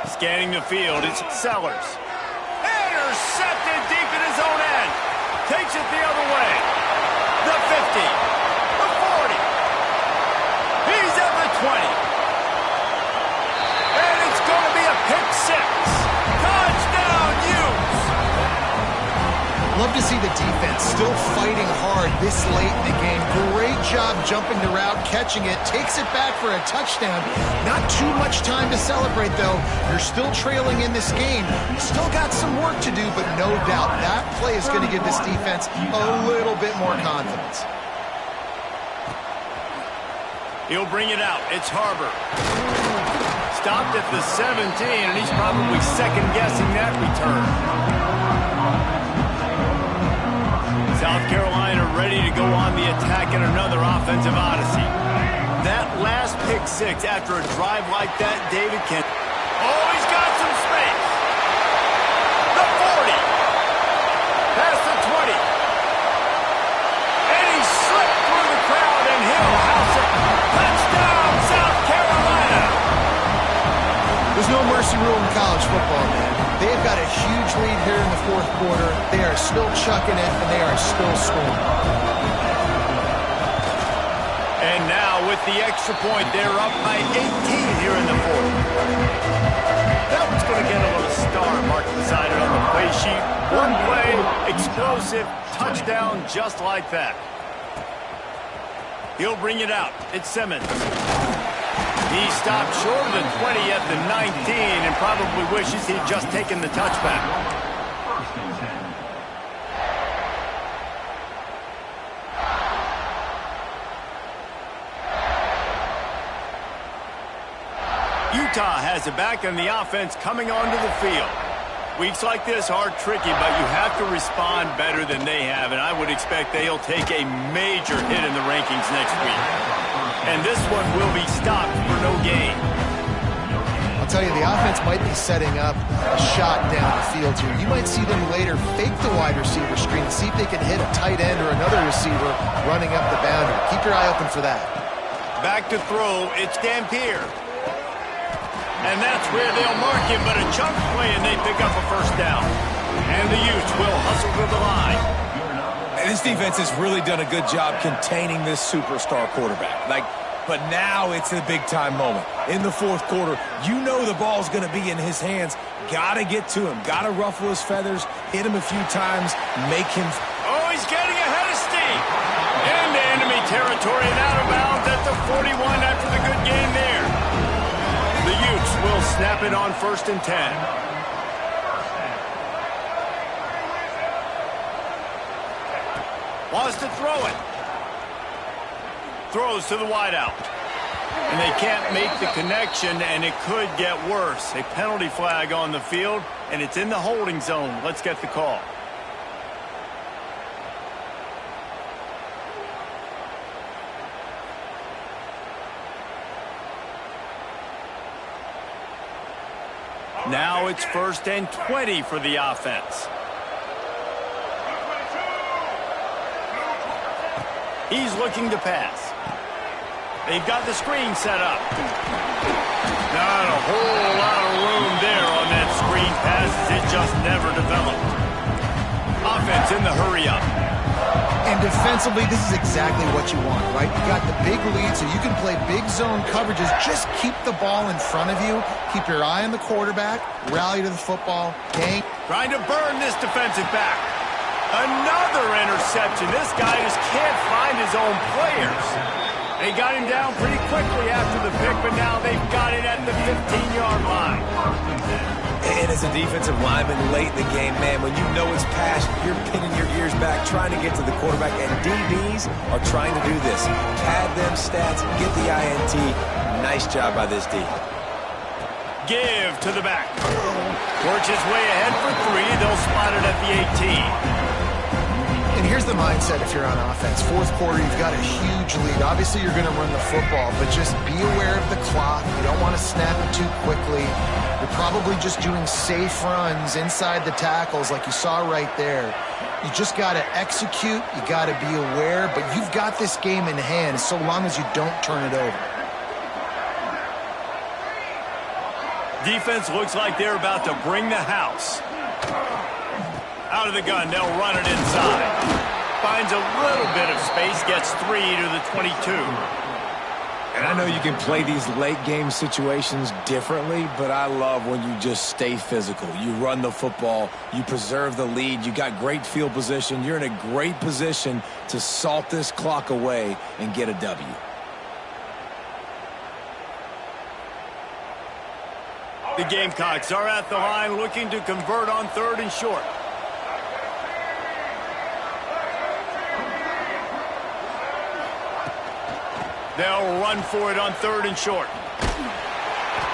Scanning the field, it's Sellers. Intercepted deep in his own end. Takes it the other way. The 50. The 40. He's at the 20. And it's going to be a pick 6. Touchdown, Utes! Love to see the defense still fighting hard hard this late in the game. Great job jumping the route, catching it, takes it back for a touchdown. Not too much time to celebrate, though. You're still trailing in this game. You still got some work to do, but no doubt that play is going to give this defense a little bit more confidence. He'll bring it out. It's Harbor. Stopped at the 17, and he's probably second-guessing that return. South Carolina ready to go on the attack in another offensive odyssey. That last pick six after a drive like that, David can... Oh, he's got some space. The 40. Past the 20. And he slipped through the crowd, and he'll house it. Touchdown, South Carolina. There's no mercy rule in college football, man. They've got a huge lead here in the fourth quarter. They are still chucking it, and they are still scoring. And now with the extra point, they're up by 18 here in the fourth. That one's going to get a little star mark beside it on the play sheet. One play, explosive, touchdown just like that. He'll bring it out. It's Simmons. He stopped short of the 20 at the 19 and probably wishes he'd just taken the touchback. First and 10. Utah has it back and the offense coming onto the field. Weeks like this are tricky, but you have to respond better than they have, and I would expect they'll take a major hit in the rankings next week. And this one will be stopped for no gain. I'll tell you, the offense might be setting up a shot down the field here. You might see them later fake the wide receiver screen, see if they can hit a tight end or another receiver running up the boundary. Keep your eye open for that. Back to throw, it's Dampier. And that's where they'll mark him, but a chunk play and they pick up a first down. And the Utes will hustle to the line. And this defense has really done a good job containing this superstar quarterback. But now it's a big-time moment. In the fourth quarter, you know the ball's going to be in his hands. Got to get to him. Got to ruffle his feathers, hit him a few times, make him... Oh, he's getting ahead of steam. Into enemy territory and out of bounds at the 41 after the good game there. The Utes will snap it on 1st and 10. Wants to throw it. Throws to the wideout. And they can't make the connection, and it could get worse. A penalty flag on the field, and it's in the holding zone. Let's get the call. Now it's 1st and 20 for the offense. He's looking to pass. They've got the screen set up. Not a whole lot of room there on that screen pass as it just never developed. Offense in the hurry-up. And defensively, this is exactly what you want, right? You got the big lead, so you can play big zone coverages. Just keep the ball in front of you. Keep your eye on the quarterback. Rally to the football. Gang. Trying to burn this defensive back. Another interception. This guy just can't find his own players. They got him down pretty quickly after the pick, but now they've got it at the 15-yard line. And as a defensive lineman late in the game, man, when you know it's passed, you're pinning your ears back, trying to get to the quarterback, and DBs are trying to do this. Pad them stats, get the INT. Nice job by this D. Give to the back. Works his way ahead for 3. They'll spot it at the 18. And here's the mindset if you're on offense. Fourth quarter, you've got a huge lead. Obviously, you're going to run the football, but just be aware of the clock. You don't want to snap it too quickly. You're probably just doing safe runs inside the tackles like you saw right there. You just got to execute. You got to be aware, but you've got this game in hand so long as you don't turn it over. Defense looks like they're about to bring the house. Out of the gun, they'll run it inside. Finds a little bit of space, gets 3 to the 22. And I know you can play these late-game situations differently, but I love when you just stay physical. You run the football, you preserve the lead, you got great field position. You're in a great position to salt this clock away and get a W. The Gamecocks are at the line looking to convert on 3rd and short. They'll run for it on 3rd and short.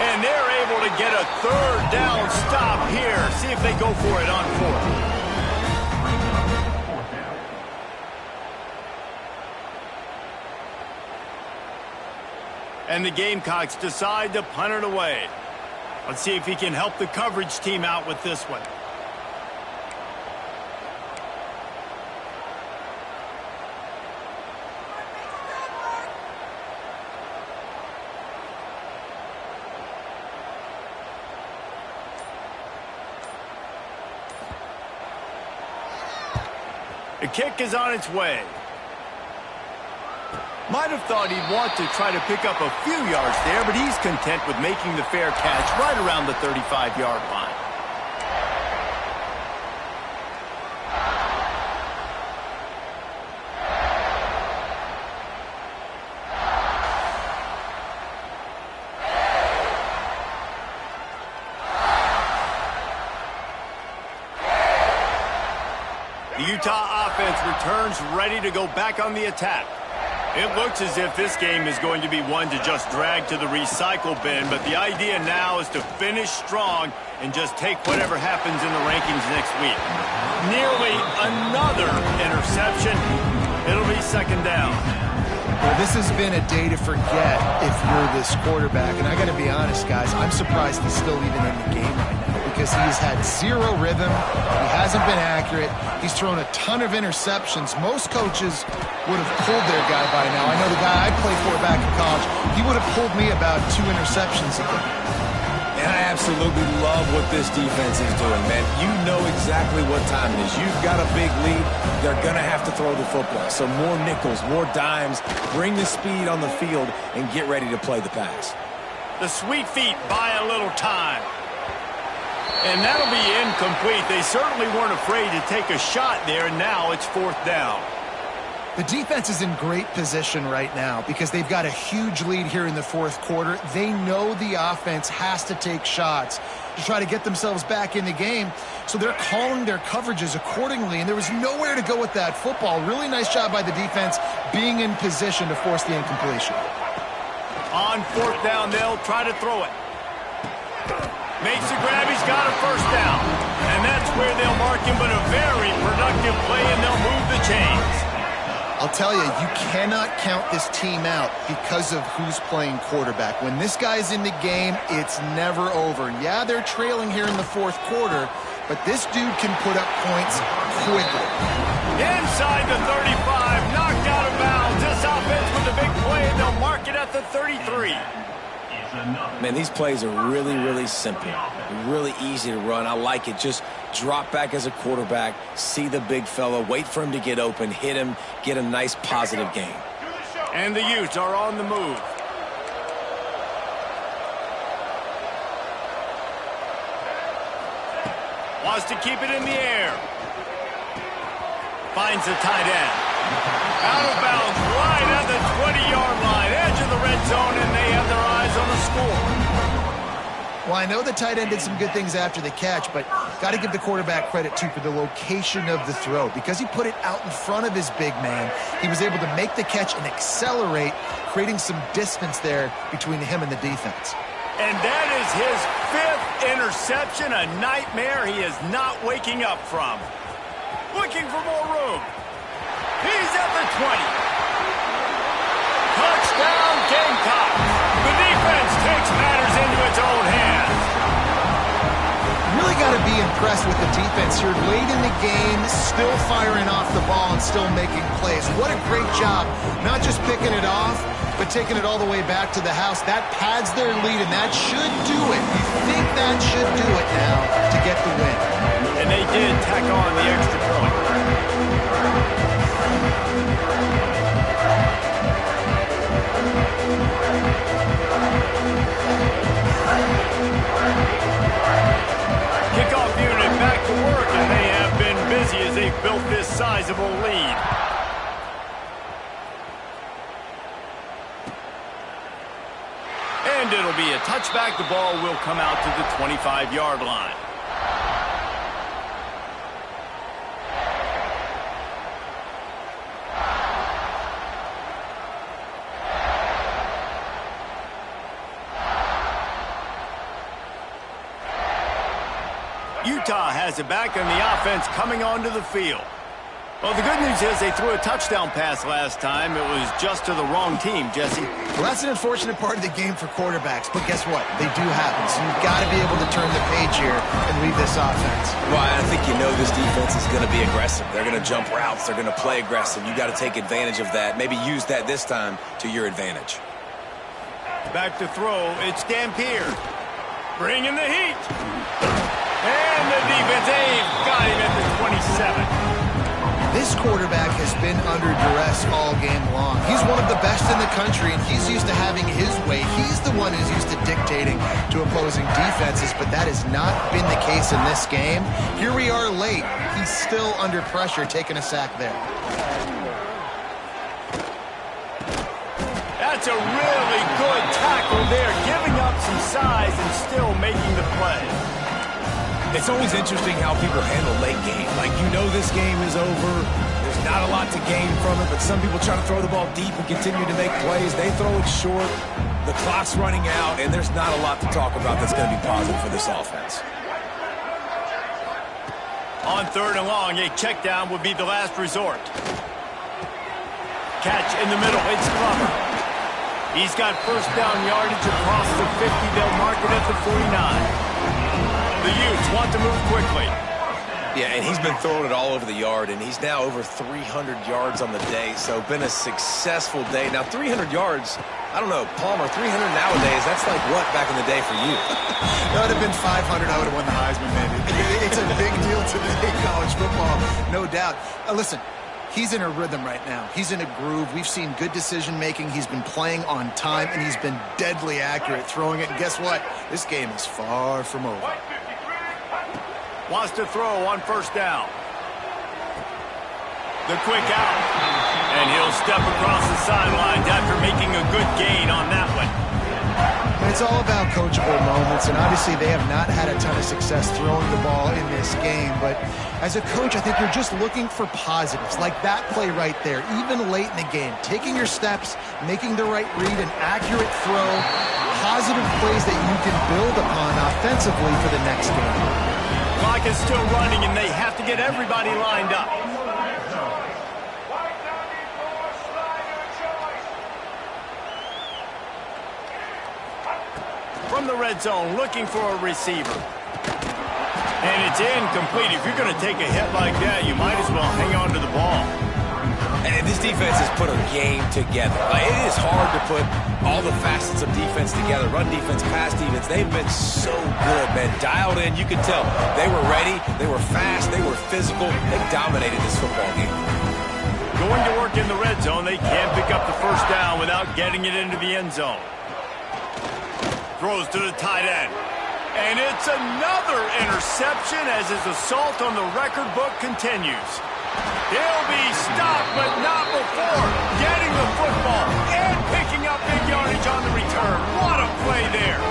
And they're able to get a 3rd down stop here. See if they go for it on 4th. And the Gamecocks decide to punt it away. Let's see if he can help the coverage team out with this one. The kick is on its way. Might have thought he'd want to try to pick up a few yards there, but he's content with making the fair catch right around the 35-yard line. The Utah offense returns ready to go back on the attack. It looks as if this game is going to be one to just drag to the recycle bin, but the idea now is to finish strong and just take whatever happens in the rankings next week. Nearly another interception. It'll be 2nd down. Well, this has been a day to forget if you're this quarterback. And I got to be honest, guys, I'm surprised he's still even in the game right now because he's had zero rhythm. He hasn't been accurate. He's thrown a ton of interceptions. Most coaches would have pulled their guy by now. I know the guy I played for back in college, he would have pulled me about 2 interceptions ago. And I absolutely love what this defense is doing, man. You know exactly what time it is. You've got a big lead. They're going to have to throw the football. So more nickels, more dimes, bring the speed on the field, and get ready to play the pass. The sweet feet buy a little time. And that'll be incomplete. They certainly weren't afraid to take a shot there, and now it's 4th down. The defense is in great position right now because they've got a huge lead here in the 4th quarter. They know the offense has to take shots to try to get themselves back in the game, so they're calling their coverages accordingly, and there was nowhere to go with that football. Really nice job by the defense being in position to force the incompletion. On 4th down, they'll try to throw it. Makes the grab, he's got a 1st down. And that's where they'll mark him, but a very productive play, and they'll move the chains. I'll tell you, you cannot count this team out because of who's playing quarterback. When this guy's in the game, it's never over. Yeah, they're trailing here in the 4th quarter, but this dude can put up points quickly. Inside the 35, knocked out of bounds. This offense with a big play, and they'll mark it at the 33. Man, these plays are really, really simple. Really easy to run. I like it. Just drop back as a quarterback, see the big fella, wait for him to get open, hit him, get a nice positive gain. And the Utes are on the move. Wants to keep it in the air. Finds the tight end. Out of bounds, right at the 20-yard line, edge of the red zone, and they have their eyes on the score. Well, I know the tight end did some good things after the catch, but got to give the quarterback credit, too, for the location of the throw. Because he put it out in front of his big man, he was able to make the catch and accelerate, creating some distance there between him and the defense. And that is his 5th interception, a nightmare he is not waking up from. Looking for more room. He's at the 20. Touchdown, Gamecocks. The defense takes matters into its own hands. Really got to be impressed with the defense here. Late in the game, still firing off the ball and still making plays. What a great job, not just picking it off, but taking it all the way back to the house. That pads their lead, and that should do it. You think that should do it now to get the win. And they did tack on the extra point. And it'll be a touchback. The ball will come out to the 25-yard line. Utah has it back, and the offense coming onto the field. Well, the good news is they threw a touchdown pass last time. It was just to the wrong team, Jesse. Well, that's an unfortunate part of the game for quarterbacks, but guess what? They do happen, so you've got to be able to turn the page here and read this offense. Well, I think you know this defense is going to be aggressive. They're going to jump routes. They're going to play aggressive. You've got to take advantage of that. Maybe use that this time to your advantage. Back to throw. It's Dampier. Bringing the heat. And the defense, they've got him at the 27. This quarterback has been under duress all game long. He's one of the best in the country, and he's used to having his way. He's the one who's used to dictating to opposing defenses, but that has not been the case in this game. Here we are late. He's still under pressure, taking a sack there. That's a really good tackle there, giving up some size and still making the play. It's always interesting how people handle late game. Like, you know this game is over. There's not a lot to gain from it, but some people try to throw the ball deep and continue to make plays. They throw it short. The clock's running out, and there's not a lot to talk about that's going to be positive for this offense. On 3rd and long, a check down would be the last resort. Catch in the middle. It's Glover. He's got first down yardage across the 50. They'll mark it at the 49. The Utes want to move quickly. Yeah, and he's been throwing it all over the yard, and he's now over 300 yards on the day, so been a successful day. Now, 300 yards, I don't know, Palmer, 300 nowadays, that's like what back in the day for you? That would have been 500. I would have won the Heisman, maybe. It's a big deal today, college football, no doubt. Listen. He's in a rhythm right now. He's in a groove. We've seen good decision-making. He's been playing on time, and he's been deadly accurate throwing it. And guess what? This game is far from over. Wants to throw on first down. The quick out. And he'll step across the sidelines after making a good gain on that one. It's all about coachable moments, and obviously they have not had a ton of success throwing the ball in this game. But as a coach, I think you're just looking for positives, like that play right there, even late in the game. Taking your steps, making the right read, an accurate throw, positive plays that you can build upon offensively for the next game. Clock is still running, and they have to get everybody lined up. From the red zone, looking for a receiver. And it's incomplete. If you're going to take a hit like that, you might as well hang on to the ball. And this defense has put a game together. Like, it is hard to put all the facets of defense together. Run defense, pass defense. They've been so good, man. Dialed in, you can tell. They were ready. They were fast. They were physical. They dominated this football game. Going to work in the red zone. They can't pick up the first down without getting it into the end zone. Throws to the tight end. And it's another interception as his assault on the record book continues. He'll be stopped, but not before getting the football and picking up big yardage on the return. What a play there.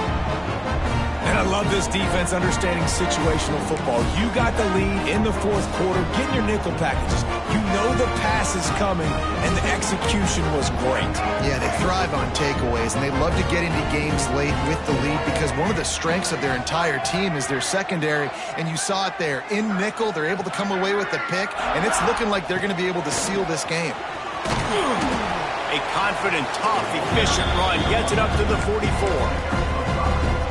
And I love this defense understanding situational football. You got the lead in the 4th quarter. Get your nickel packages. You know the pass is coming, and the execution was great. Yeah, they thrive on takeaways, and they love to get into games late with the lead because one of the strengths of their entire team is their secondary, and you saw it there. In nickel, they're able to come away with the pick, and it's looking like they're going to be able to seal this game. A confident, tough, efficient run gets it up to the 44.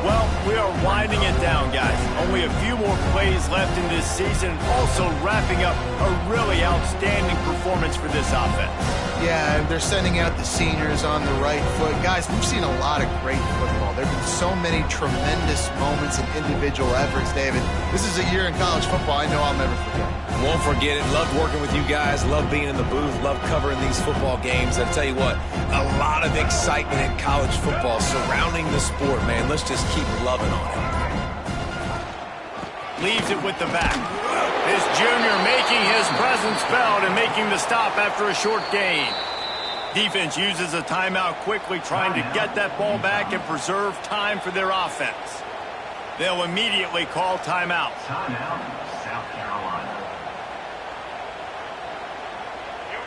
Well, we are winding it down, guys. Only a few more plays left in this season. Also wrapping up a really outstanding performance for this offense. Yeah, and they're sending out the seniors on the right foot. Guys, we've seen a lot of great football. There have been so many tremendous moments and individual efforts, David. This is a year in college football I know I'll never forget. Won't forget it. Loved working with you guys. Loved being in the booth. Loved covering these football games. I tell you what, a lot of excitement in college football surrounding the sport, man. Let's just keep loving on it. Leaves it with the back. This junior making his presence felt and making the stop after a short gain. Defense uses a timeout quickly, trying to get that ball back and preserve time for their offense. They'll immediately call timeout. Timeout, South Carolina.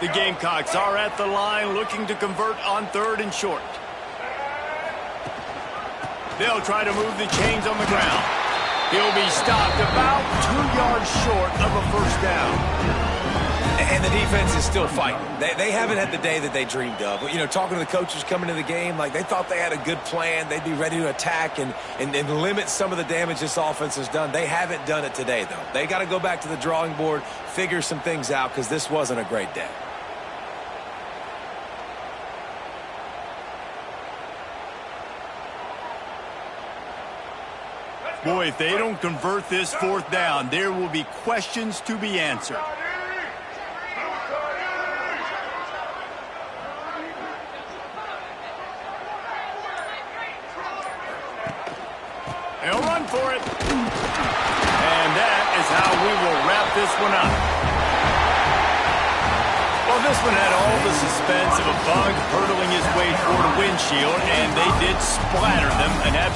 The Gamecocks are at the line looking to convert on 3rd and short. They'll try to move the chains on the ground. He'll be stopped about 2 yards short of a first down. And the defense is still fighting. They haven't had the day that they dreamed of. You know, talking to the coaches coming into the game, like they thought they had a good plan. They'd be ready to attack and limit some of the damage this offense has done. They haven't done it today, though. They got to go back to the drawing board, figure some things out, because this wasn't a great day. Boy, if they don't convert this 4th down, there will be questions to be answered. They'll run for it. And that is how we will wrap this one up. Well, this one had all the suspense of a bug hurtling his way toward a windshield, and they did splatter them an absolute